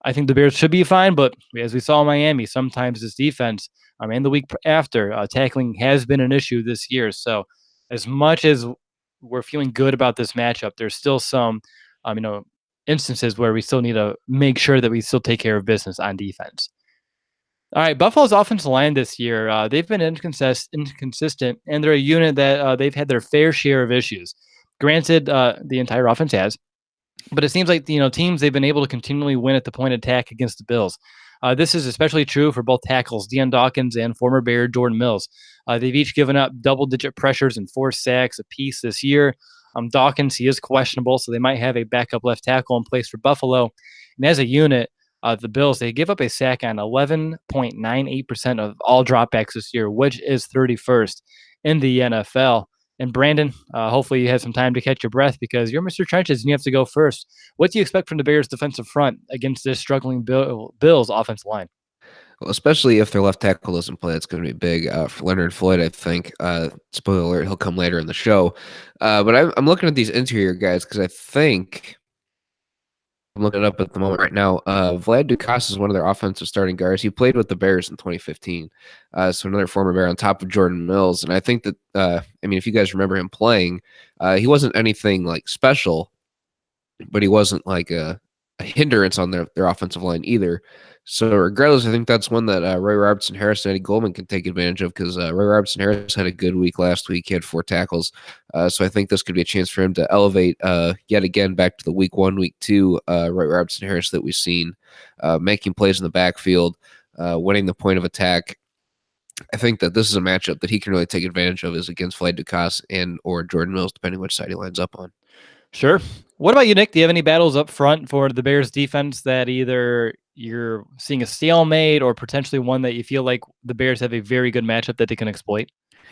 I think the Bears should be fine. But as we saw in Miami, sometimes this defense, and the week after, tackling has been an issue this year. So as much as we're feeling good about this matchup, there's still some, instances where we still need to make sure that we still take care of business on defense. All right, Buffalo's offensive line this year, they've been inconsistent, and they're a unit that they've had their fair share of issues. Granted, the entire offense has, but it seems like teams they've been able to continually win at the point of attack against the Bills. This is especially true for both tackles, Deion Dawkins and former Bear Jordan Mills. They've each given up double-digit pressures and 4 sacks apiece this year. Dawkins, he is questionable, so they might have a backup left tackle in place for Buffalo. And as a unit, the Bills, they give up a sack on 11.98% of all dropbacks this year, which is 31st in the NFL. And Brandon, hopefully you had some time to catch your breath because you're Mr. Trenches and you have to go first. What do you expect from the Bears' defensive front against this struggling Bills offensive line? Well, especially if their left tackle doesn't play, it's going to be big for Leonard Floyd, I think. Spoiler alert, he'll come later in the show. But I'm looking at these interior guys because I think I'm looking it up at the moment right now. Vlad Dukas is one of their offensive starting guards. He played with the Bears in 2015. So another former Bear on top of Jordan Mills. And I think that, if you guys remember him playing, he wasn't anything like special, but he wasn't like a hindrance on their offensive line either. So regardless, I think that's one that Roy Robertson Harris and Eddie Goldman can take advantage of because Roy Robertson Harris had a good week last week. He had 4 tackles. So I think this could be a chance for him to elevate yet again back to the week 1, week 2 Roy Robertson Harris that we've seen, making plays in the backfield, winning the point of attack. I think that this is a matchup that he can really take advantage of is against Vlad Dukas and or Jordan Mills, depending which side he lines up on. Sure. What about you, Nick? Do you have any battles up front for the Bears defense that either you're seeing a stalemate or potentially one that you feel like the Bears have a very good matchup that they can exploit?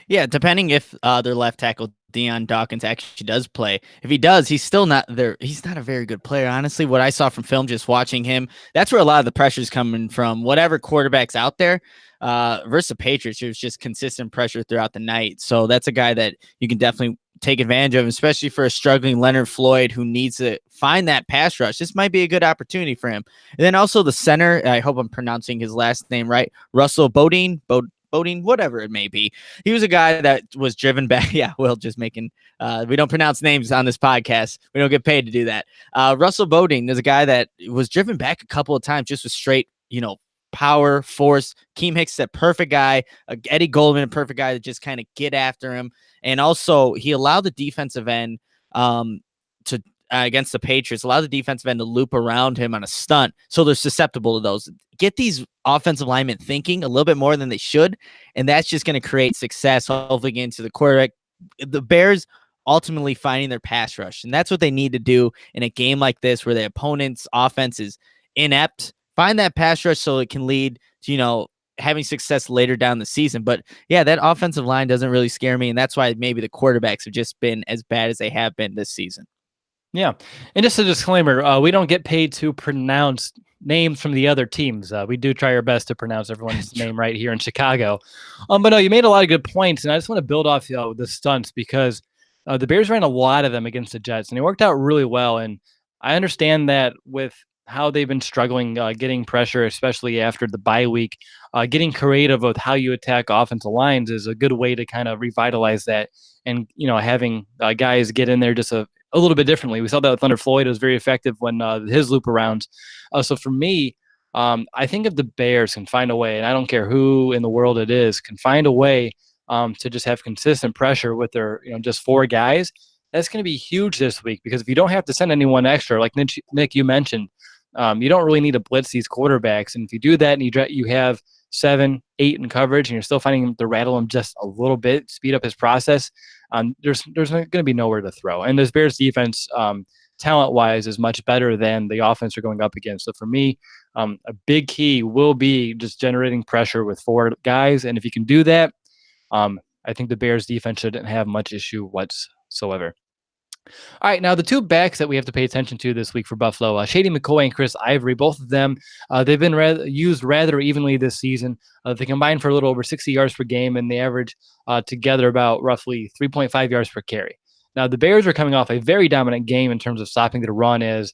Yeah, depending if their left tackle Deion Dawkins actually does play. If he does, he's still not there. He's not a very good player, honestly. What I saw from film, just watching him, that's where a lot of the pressure is coming from. Whatever quarterback's out there, versus the Patriots, it was just consistent pressure throughout the night. So that's a guy that you can definitely take advantage of, especially for a struggling Leonard Floyd who needs to find that pass rush. This might be a good opportunity for him. And then also the center, I hope I'm pronouncing his last name right, Russell Bodine, whatever it may be. He was a guy that was driven back. Yeah, Will just making, we don't pronounce names on this podcast. We don't get paid to do that. Russell Bodine is a guy that was driven back a couple of times just with straight, power, force. Keem Hicks, that perfect guy. Eddie Goldman, a perfect guy to just kind of get after him. And also, he allowed the defensive end to against the Patriots, allow the defensive end to loop around him on a stunt, so they're susceptible to those. Get these offensive linemen thinking a little bit more than they should, and that's just going to create success, hopefully getting to the quarterback. The Bears ultimately finding their pass rush, and that's what they need to do in a game like this where the opponent's offense is inept. Find that pass rush so it can lead to, having success later down the season. But yeah, that offensive line doesn't really scare me, and that's why maybe the quarterbacks have just been as bad as they have been this season. Yeah. And just a disclaimer, we don't get paid to pronounce names from the other teams. We do try our best to pronounce everyone's name right here in Chicago. But no, you made a lot of good points, and I just want to build off the stunts because the Bears ran a lot of them against the Jets, and they worked out really well. And I understand that with how they've been struggling getting pressure, especially after the bye week, getting creative with how you attack offensive lines is a good way to kind of revitalize that. And, having guys get in there just a little bit differently. We saw that with Leonard Floyd. It was very effective when his loop arounds. So for me, I think if the Bears can find a way, and I don't care who in the world it is, can find a way to just have consistent pressure with their, just 4 guys, that's going to be huge this week because if you don't have to send anyone extra, like Nick, you mentioned, you don't really need to blitz these quarterbacks. And if you do that and you have 7, 8 in coverage and you're still finding him to rattle him just a little bit, speed up his process, there's going to be nowhere to throw. And this Bears defense, talent-wise, is much better than the offense they're going up against. So for me, a big key will be just generating pressure with 4 guys. And if you can do that, I think the Bears defense shouldn't have much issue whatsoever. All right, now the 2 backs that we have to pay attention to this week for Buffalo, Shady McCoy and Chris Ivory, both of them, they've been used rather evenly this season. They combine for a little over 60 yards per game, and they average together about roughly 3.5 yards per carry. Now, the Bears are coming off a very dominant game in terms of stopping the run as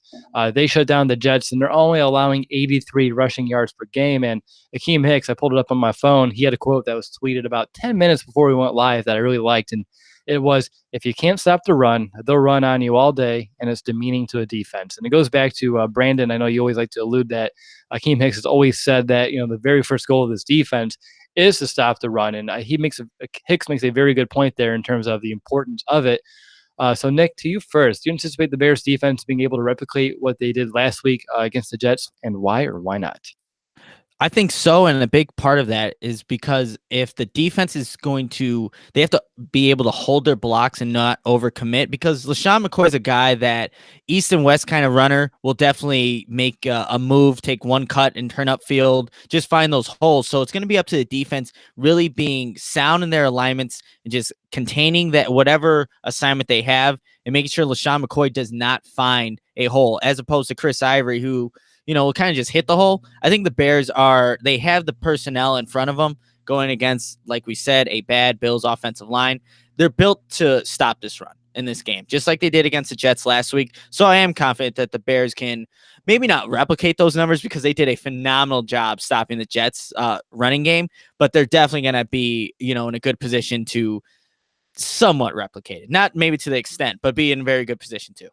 they shut down the Jets, and they're only allowing 83 rushing yards per game. And Akeem Hicks, I pulled it up on my phone. He had a quote that was tweeted about 10 minutes before we went live that I really liked, and It was, if you can't stop the run, they'll run on you all day, and it's demeaning to a defense. And it goes back to Brandon. I know you always like to allude that Akeem Hicks has always said that the very first goal of this defense is to stop the run, and Hicks makes a very good point there in terms of the importance of it. So Nick, to you first. Do you anticipate the Bears defense being able to replicate what they did last week against the Jets, and why or why not? I think so, and a big part of that is because if the defense is they have to be able to hold their blocks and not overcommit, because LaShawn McCoy is a guy that east and west kind of runner will definitely make a move, take one cut and turn upfield, just find those holes. So it's going to be up to the defense really being sound in their alignments and just containing that whatever assignment they have and making sure LaShawn McCoy does not find a hole, as opposed to Chris Ivory, who kind of just hit the hole. I think the Bears they have the personnel in front of them going against, like we said, a bad Bills offensive line. They're built to stop this run in this game, just like they did against the Jets last week. So I am confident that the Bears can maybe not replicate those numbers, because they did a phenomenal job stopping the Jets running game, but they're definitely going to be, in a good position to somewhat replicate it. Not maybe to the extent, but be in a very good position too.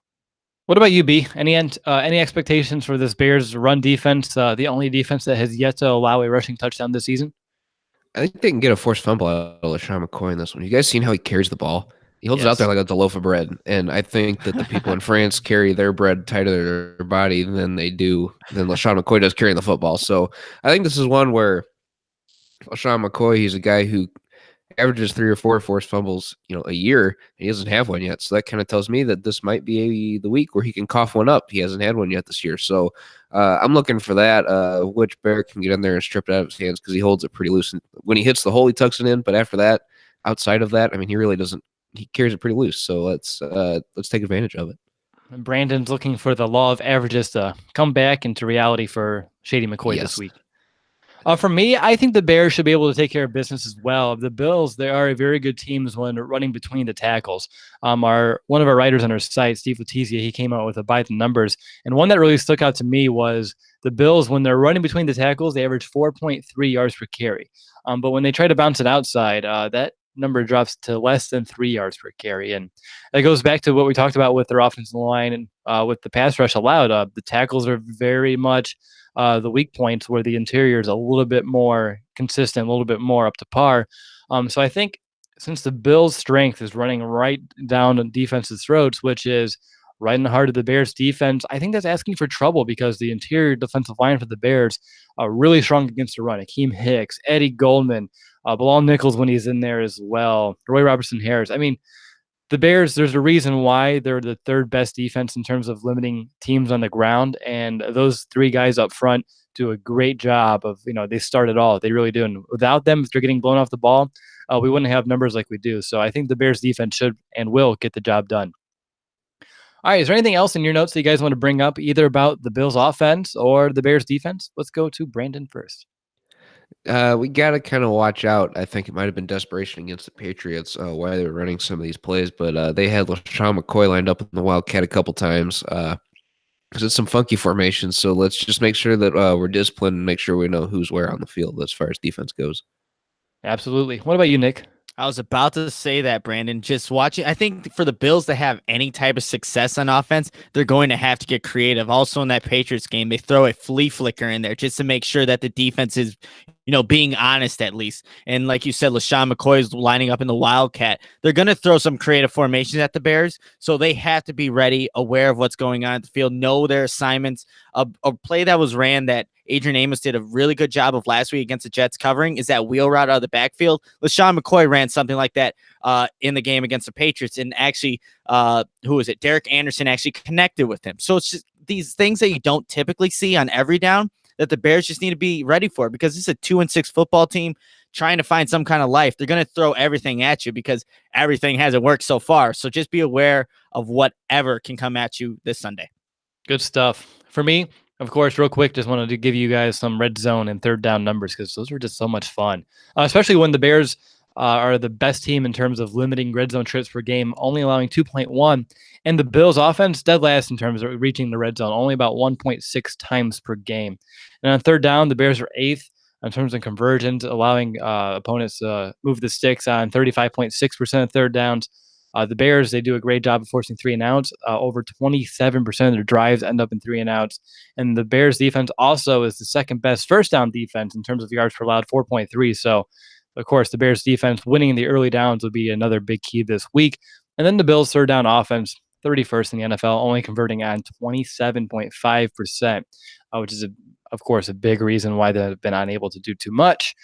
What about you, B? Any expectations for this Bears run defense, the only defense that has yet to allow a rushing touchdown this season? I think they can get a forced fumble out of LaShawn McCoy in this one. You guys seen how he carries the ball? He holds it out there like it's a loaf of bread. And I think that the people in France carry their bread tighter to their body than LaShawn McCoy does carrying the football. So I think this is one where LaShawn McCoy, he's a guy who averages 3 or 4 forced fumbles, a year. He doesn't have one yet. So that kind of tells me that this might be the week where he can cough one up. He hasn't had one yet this year. So I'm looking for that. Which Bear can get in there and strip it out of his hands, because he holds it pretty loose. And when he hits the hole, he tucks it in. But after that, outside of that, he really doesn't. He carries it pretty loose. So let's take advantage of it. Brandon's looking for the law of averages to come back into reality for Shady McCoy this week. For me, I think the Bears should be able to take care of business as well. The Bills, they are a very good team when running between the tackles. One of our writers on our site, Steve Letizia, he came out with a by the numbers, and one that really stuck out to me was the Bills, when they're running between the tackles, they average 4.3 yards per carry. But when they try to bounce it outside, that number drops to less than 3 yards per carry. And that goes back to what we talked about with their offensive line and with the pass rush allowed. The tackles are very much the weak points, where the interior is a little bit more consistent, a little bit more up to par. So I think since the Bills' strength is running right down on defense's throats, which is right in the heart of the Bears' defense, I think that's asking for trouble, because the interior defensive line for the Bears are really strong against the run. Akeem Hicks, Eddie Goldman, Bilal Nichols when he's in there as well, Roy Robertson Harris. The Bears, there's a reason why they're the third best defense in terms of limiting teams on the ground. And those 3 guys up front do a great job of, they start it all. They really do. And without them, if they're getting blown off the ball, we wouldn't have numbers like we do. So I think the Bears defense should and will get the job done. All right. Is there anything else in your notes that you guys want to bring up, either about the Bills offense or the Bears defense? Let's go to Brandon first. We got to kind of watch out. I think it might have been desperation against the Patriots why they were running some of these plays, but they had LaShawn McCoy lined up in the Wildcat a couple times because it's some funky formations. So let's just make sure that we're disciplined and make sure we know who's where on the field as far as defense goes. Absolutely. What about you, Nick? I was about to say that, Brandon. Just watching, I think for the Bills to have any type of success on offense, they're going to have to get creative. Also, in that Patriots game, they throw a flea flicker in there just to make sure that the defense is, being honest at least. And like you said, LaShawn McCoy is lining up in the Wildcat. They're going to throw some creative formations at the Bears, so they have to be ready, aware of what's going on at the field, know their assignments. A play that was ran that Adrian Amos did a really good job of last week against the Jets covering is that wheel route out of the backfield. LaShawn McCoy ran something like that in the game against the Patriots, and actually, who was it? Derek Anderson actually connected with him. So it's just these things that you don't typically see on every down that the Bears just need to be ready for, because it's a 2-6 football team trying to find some kind of life. They're going to throw everything at you because everything hasn't worked so far. So just be aware of whatever can come at you this Sunday. Good stuff. For me, of course, real quick, just wanted to give you guys some red zone and third down numbers, because those are just so much fun, especially when the Bears are the best team in terms of limiting red zone trips per game, only allowing 2.1. And the Bills offense dead last in terms of reaching the red zone, only about 1.6 times per game. And on third down, the Bears are 8th in terms of conversions, allowing opponents to move the sticks on 35.6% of third downs. The Bears, they do a great job of forcing 3-and-outs. Over 27% of their drives end up in 3-and-outs. And the Bears defense also is the second best first down defense in terms of yards per allowed, 4.3. So, of course, the Bears defense winning in the early downs will be another big key this week. And then the Bills' third down offense, 31st in the NFL, only converting on 27.5%, which is, of course, a big reason why they've been unable to do too much.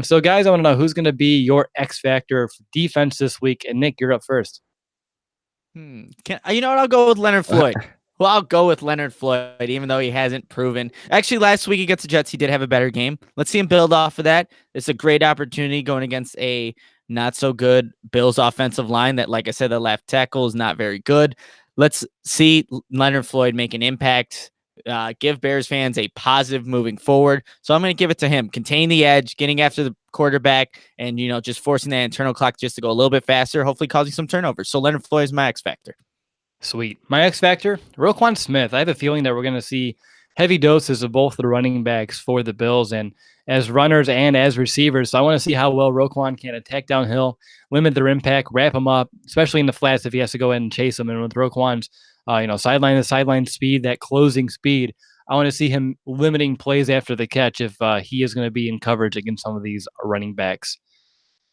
So, guys, I want to know who's going to be your X factor for defense this week. And Nick, you're up first. You know what? I'll go with Leonard Floyd. Well, I'll go with Leonard Floyd, even though he hasn't proven. Actually, last week against the Jets, he did have a better game. Let's see him build off of that. It's a great opportunity going against a not so good Bills offensive line that, like I said, the left tackle is not very good. Let's see Leonard Floyd make an impact. Give Bears fans a positive moving forward. So I'm going to give it to him. Contain the edge, getting after the quarterback, and, just forcing that internal clock just to go a little bit faster, hopefully causing some turnovers. So Leonard Floyd is my X factor. Sweet. My X factor, Roquan Smith. I have a feeling that we're going to see heavy doses of both the running backs for the Bills and as runners and as receivers. So I want to see how well Roquan can attack downhill, limit their impact, wrap them up, especially in the flats if he has to go in and chase them. And with Roquan's, sideline to sideline speed, that closing speed, I want to see him limiting plays after the catch if he is going to be in coverage against some of these running backs.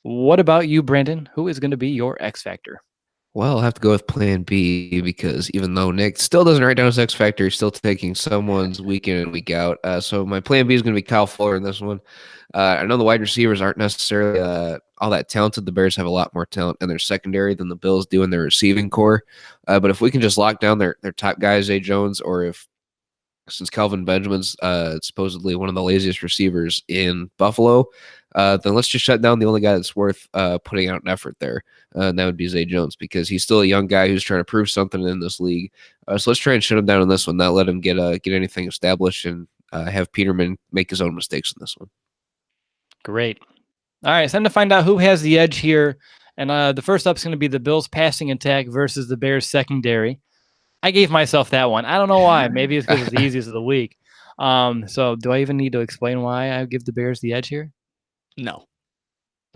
What about you, Brandon? Who is going to be your X factor? Well, I'll have to go with plan B because even though Nick still doesn't write down his X factor, he's still taking someone's week in and week out. So my plan B is going to be Kyle Fuller in this one. I know the wide receivers aren't necessarily all that talented. The Bears have a lot more talent in their secondary than the Bills do in their receiving core. But if we can just lock down their top guy, Zay Jones, or if since Calvin Benjamin's supposedly one of the laziest receivers in Buffalo, then let's just shut down the only guy that's worth putting out an effort there. And that would be Zay Jones because he's still a young guy who's trying to prove something in this league. So let's try and shut him down in this one, not let him get anything established and have Peterman make his own mistakes in this one. Great. All right, it's time to find out who has the edge here. And the first up is going to be the Bills passing attack versus the Bears secondary. I gave myself that one. I don't know why. Maybe it's because it's the easiest of the week. So do I even need to explain why I give the Bears the edge here? No.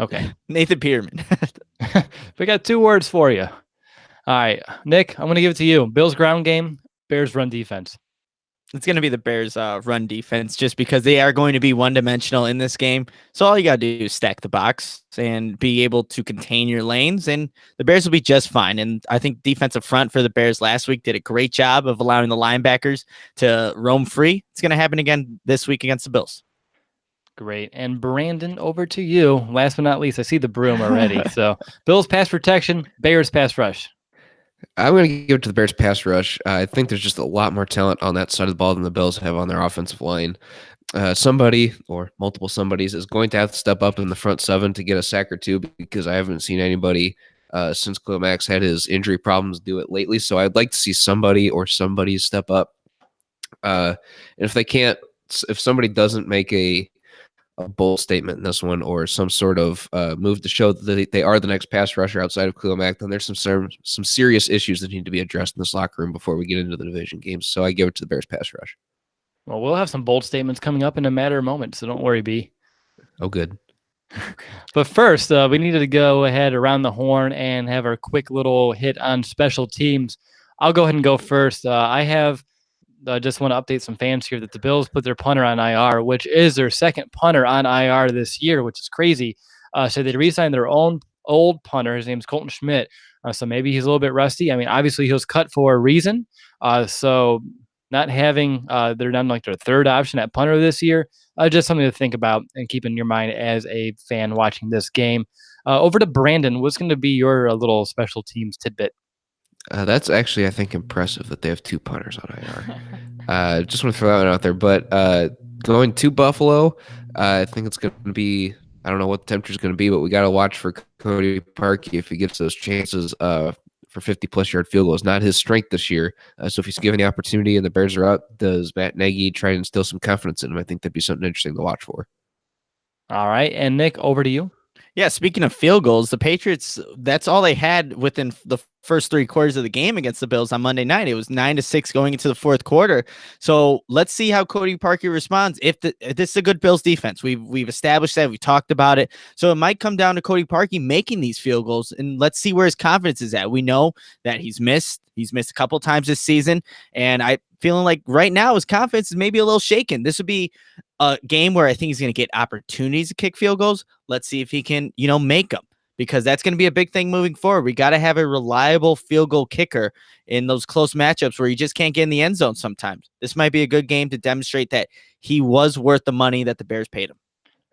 Okay. Nathan Peterman. We got 2 words for you. All right, Nick, I'm going to give it to you. Bills ground game, Bears run defense. It's going to be the Bears run defense just because they are going to be one-dimensional in this game. So all you got to do is stack the box and be able to contain your lanes, and the Bears will be just fine. And I think defensive front for the Bears last week did a great job of allowing the linebackers to roam free. It's going to happen again this week against the Bills. Great. And Brandon, over to you. Last but not least, I see the broom already. So Bills pass protection, Bears pass rush. I'm going to give it to the Bears pass rush. I think there's just a lot more talent on that side of the ball than the Bills have on their offensive line. Somebody or multiple somebodies is going to have to step up in the front 7 to get a sack or 2 because I haven't seen anybody since Khalil Mack's had his injury problems do it lately. So I'd like to see somebody or somebody's step up. And if they can't, if somebody doesn't make a bold statement in this one or some sort of move to show that they are the next pass rusher outside of Khalil Mack, then there's some serious issues that need to be addressed in this locker room before we get into the division games. So I give it to the Bears pass rush. Well, we'll have some bold statements coming up in a matter of moments, so don't worry, B. Oh, good. But first, we needed to go ahead around the horn and have our quick little hit on special teams. I'll go ahead and go first. I just want to update some fans here that the Bills put their punter on IR, which is their second punter on IR this year, which is crazy. So they re-signed their own old punter. His name's Colton Schmidt. So maybe he's a little bit rusty. I mean, obviously he was cut for a reason. So not having they're down like their third option at punter this year, just something to think about and keep in your mind as a fan watching this game. Over to Brandon, what's going to be your little special teams tidbit? That's actually, I think, impressive that they have 2 punters on IR. Just want to throw that one out there. But going to Buffalo, I think it's going to be, I don't know what the temperature is going to be, but we got to watch for Cody Parkey if he gets those chances for 50-plus yard field goals. Not his strength this year. So if he's given the opportunity and the Bears are up, does Matt Nagy try and instill some confidence in him? I think that'd be something interesting to watch for. All right. And Nick, over to you. Yeah, speaking of field goals, the Patriots, that's all they had within the first 3 quarters of the game against the Bills on Monday night. It was 9-6 going into the fourth quarter. So let's see how Cody Parkey responds. If this is a good Bills defense, we've established that, we talked about it. So it might come down to Cody Parkey making these field goals, and let's see where his confidence is at. We know that he's missed a couple times this season, and I feeling like right now his confidence is maybe a little shaken. This would be a game where I think he's going to get opportunities to kick field goals. Let's see if he can, make them, because that's going to be a big thing moving forward. We got to have a reliable field goal kicker in those close matchups where you just can't get in the end zone sometimes. This might be a good game to demonstrate that he was worth the money that the Bears paid him.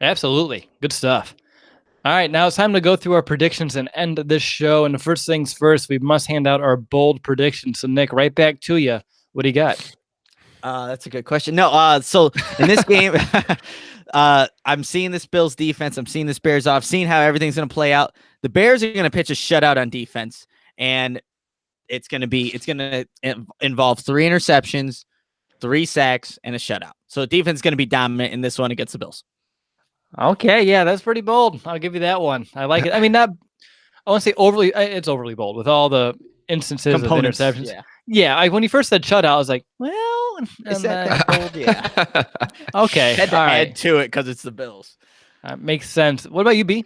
Absolutely. Good stuff. All right, now it's time to go through our predictions and end this show. And the first things first, we must hand out our bold predictions. So, Nick, right back to you. What do you got? That's a good question. No, so in this game, I'm seeing this Bills defense. I'm seeing this Bears off, seeing how everything's going to play out. The Bears are going to pitch a shutout on defense, and it's going to involve 3 interceptions, 3 sacks, and a shutout. So defense is going to be dominant in this one against the Bills. Okay, yeah, that's pretty bold. I'll give you that one. I like it. I mean, I won't say overly. It's overly bold with all the instances Components, of interceptions. Yeah. When you first said shutout, I was like, well, is that bold? Yeah. Okay. Had to add to it because it's the Bills. Makes sense. What about you, B?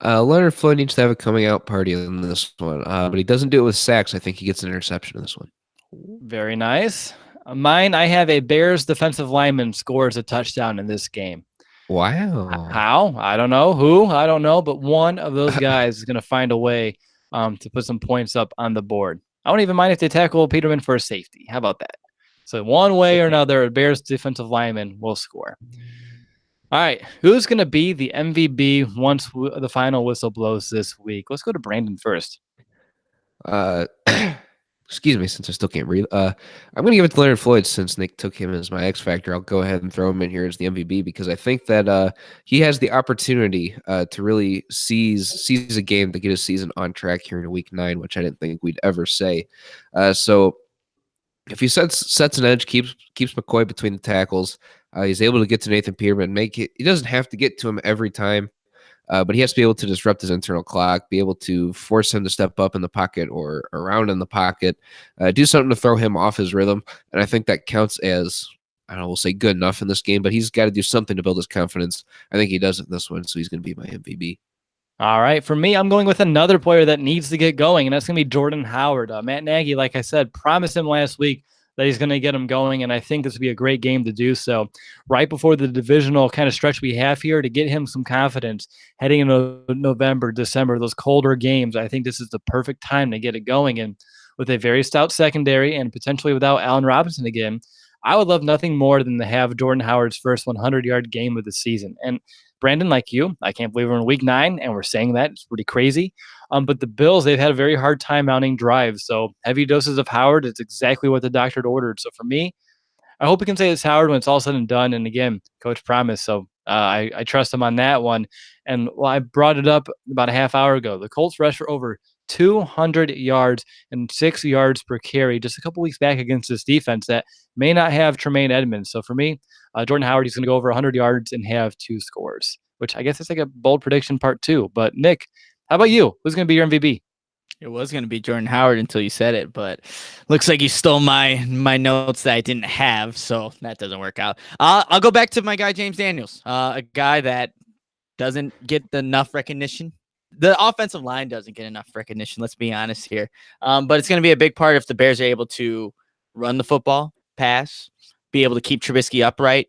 Leonard Floyd needs to have a coming out party in this one, but he doesn't do it with sacks. I think he gets an interception in this one. Very nice. Mine, I have a Bears defensive lineman scores a touchdown in this game. Wow. How? I don't know. Who? I don't know. But one of those guys is going to find a way to put some points up on the board. I don't even mind if they tackle Peterman for a safety. How about that? So one way or another, a Bears defensive lineman will score. All right. Who's going to be the MVP once the final whistle blows this week? Let's go to Brandon first. Excuse me, since I still can't breathe. I'm going to give it to Leonard Floyd since Nick took him as my X Factor. I'll go ahead and throw him in here as the MVP because I think that he has the opportunity to really seize a game to get his season on track here in week 9, which I didn't think we'd ever say. So if he sets an edge, keeps McCoy between the tackles, he's able to get to Nathan Peterman. He doesn't have to get to him every time. But he has to be able to disrupt his internal clock, be able to force him to step up in the pocket or around in the pocket, do something to throw him off his rhythm. And I think that counts as, I don't know, we'll say good enough in this game, but he's got to do something to build his confidence. I think he does it in this one, so he's going to be my MVP. All right. For me, I'm going with another player that needs to get going, and that's going to be Jordan Howard. Matt Nagy, like I said, promised him last week that he's going to get him going, and I think this would be a great game to do so. Right before the divisional kind of stretch we have here to get him some confidence heading into November, December, those colder games, I think this is the perfect time to get it going. And with a very stout secondary and potentially without Allen Robinson again, I would love nothing more than to have Jordan Howard's first 100-yard game of the season. And Brandon, like you, I can't believe we're in week 9 and we're saying that. It's pretty crazy. But the Bills, they've had a very hard time mounting drives. So heavy doses of Howard, it's exactly what the doctor had ordered. So for me, I hope we can say it's Howard when it's all said and done. And again, coach promised. So I trust him on that one. And I brought it up about a half hour ago. The Colts rushed for over 200 yards and 6 yards per carry just a couple weeks back against this defense that may not have Tremaine Edmonds. So for me, Jordan Howard, he's going to go over 100 yards and have 2 scores, which I guess is like a bold prediction part 2. But Nick, how about you? Who's going to be your MVP? It was going to be Jordan Howard until you said it, but looks like you stole my notes that I didn't have, so that doesn't work out. I'll go back to my guy, James Daniels, a guy that doesn't get enough recognition. The offensive line doesn't get enough recognition, let's be honest here. But it's going to be a big part if the Bears are able to run the football, pass, be able to keep Trubisky upright,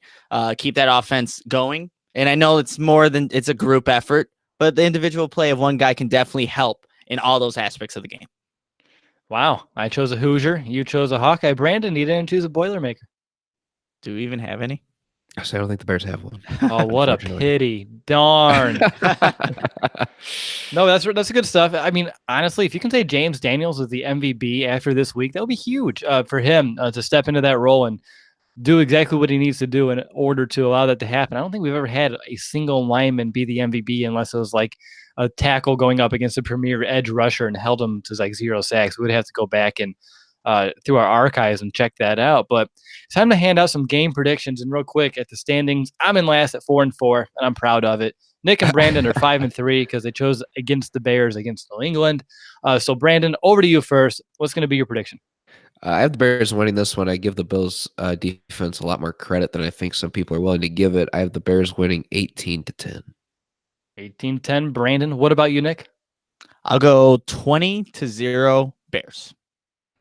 keep that offense going. And I know it's a group effort, but the individual play of one guy can definitely help in all those aspects of the game. Wow. I chose a Hoosier. You chose a Hawkeye. Brandon, you didn't choose a Boilermaker. Do we even have any? I don't think the Bears have one. Oh, what a pity. Darn. No, that's good stuff. I mean, honestly, if you can say James Daniels is the MVP after this week, that would be huge for him to step into that role and do exactly what he needs to do in order to allow that to happen. I don't think we've ever had a single lineman be the MVP unless it was like a tackle going up against a premier edge rusher and held him to like 0 sacks. We would have to go back and through our archives and check that out. But it's time to hand out some game predictions. And real quick at the standings, I'm in last at 4-4, and I'm proud of it. Nick and Brandon are 5-3 because they chose against the Bears against New England. So Brandon, over to you first. What's going to be your prediction? I have the Bears winning this one. I give the Bills defense a lot more credit than I think some people are willing to give it. I have the Bears winning 18-10. 18-10. Brandon, what about you, Nick? I'll go 20-0 Bears.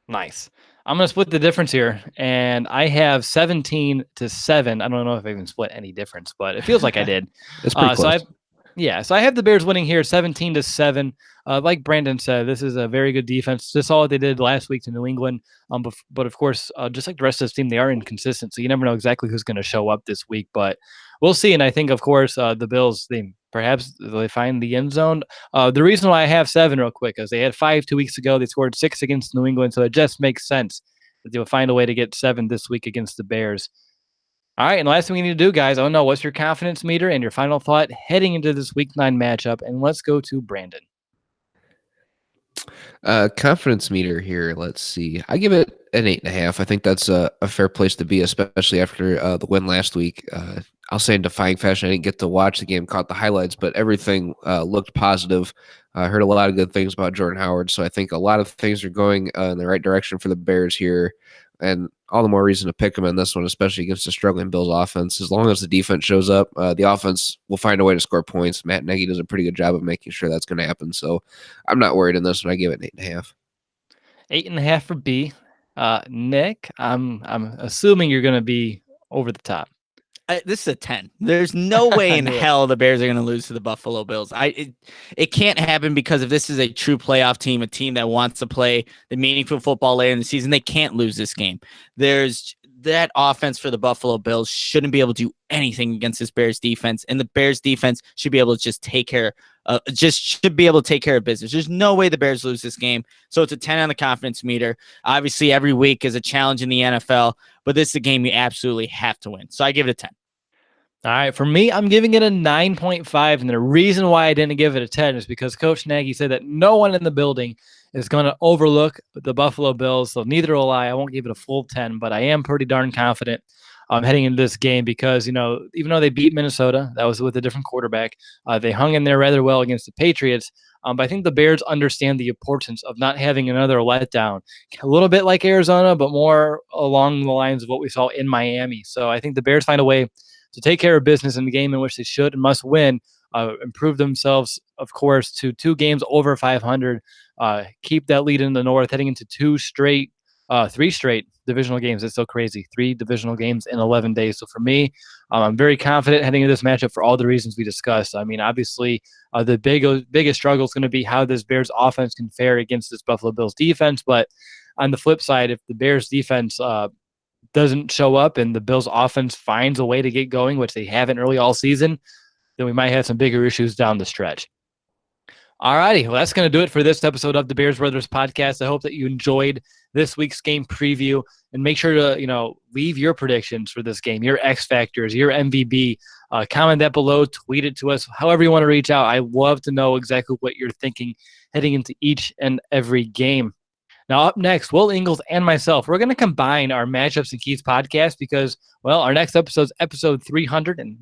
Nice. I'm going to split the difference here, and I have 17-7. I don't know if I even split any difference, but it feels like I did. It's pretty close. So I have the Bears winning here 17-7. Like Brandon said, this is a very good defense. Just saw what they did last week to New England. But of course, just like the rest of this team, they are inconsistent. So you never know exactly who's going to show up this week. But we'll see. And I think, of course, the Bills, they find the end zone. The reason why I have 7 real quick is they had 5 2 weeks ago. They scored 6 against New England. So it just makes sense that they'll find a way to get 7 this week against the Bears. All right, and last thing we need to do, guys, I don't know, what's your confidence meter and your final thought heading into this Week 9 matchup? And let's go to Brandon. Confidence meter here. Let's see. I give it an 8.5. I think that's a fair place to be, especially after the win last week. I'll say in defying fashion, I didn't get to watch the game, caught the highlights, but everything looked positive. I heard a lot of good things about Jordan Howard, so I think a lot of things are going in the right direction for the Bears here. And all the more reason to pick them in this one, especially against a struggling Bills offense. As long as the defense shows up, the offense will find a way to score points. Matt Nagy does a pretty good job of making sure that's going to happen. So I'm not worried in this one. I give it an 8.5. 8.5 for B. Nick, I'm assuming you're going to be over the top. This is a 10. There's no way in hell the Bears are going to lose to the Buffalo Bills. It can't happen, because if this is a true playoff team, a team that wants to play the meaningful football later in the season, they can't lose this game. There's that offense for the Buffalo Bills shouldn't be able to do anything against this Bears defense, and the Bears defense should be able to just take care of business. There's no way the Bears lose this game. So it's a 10 on the confidence meter. Obviously, every week is a challenge in the NFL, but this is a game you absolutely have to win. So I give it a 10. All right, for me, I'm giving it a 9.5, and the reason why I didn't give it a 10 is because Coach Nagy said that no one in the building is going to overlook the Buffalo Bills, so neither will I. I won't give it a full 10, but I am pretty darn confident heading into this game because, even though they beat Minnesota, that was with a different quarterback, they hung in there rather well against the Patriots. But I think the Bears understand the importance of not having another letdown, a little bit like Arizona, but more along the lines of what we saw in Miami. So I think the Bears find a way to take care of business in the game in which they should and must win, improve themselves, of course, to 2 games over 500, keep that lead in the North, heading into 3 straight divisional games. It's so crazy. 3 divisional games in 11 days. So for me, I'm very confident heading into this matchup for all the reasons we discussed. I mean, obviously, the biggest struggle is going to be how this Bears offense can fare against this Buffalo Bills defense. But on the flip side, if the Bears defense doesn't show up and the Bills offense finds a way to get going, which they haven't really all season, then we might have some bigger issues down the stretch. All righty. Well, that's going to do it for this episode of the Bears Brothers podcast. I hope that you enjoyed this week's game preview, and make sure to, leave your predictions for this game, your X factors, your MVB. Comment that below, tweet it to us, however you want to reach out. I love to know exactly what you're thinking heading into each and every game. Now, up next, Will Ingles and myself, we're going to combine our Matchups and Keys podcast because, our next episode is episode 300, and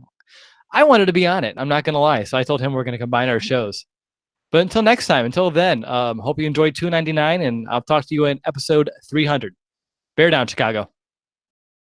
I wanted to be on it. I'm not going to lie. So I told him we're going to combine our shows. But until next time, until then, hope you enjoyed 299, and I'll talk to you in episode 300. Bear down, Chicago.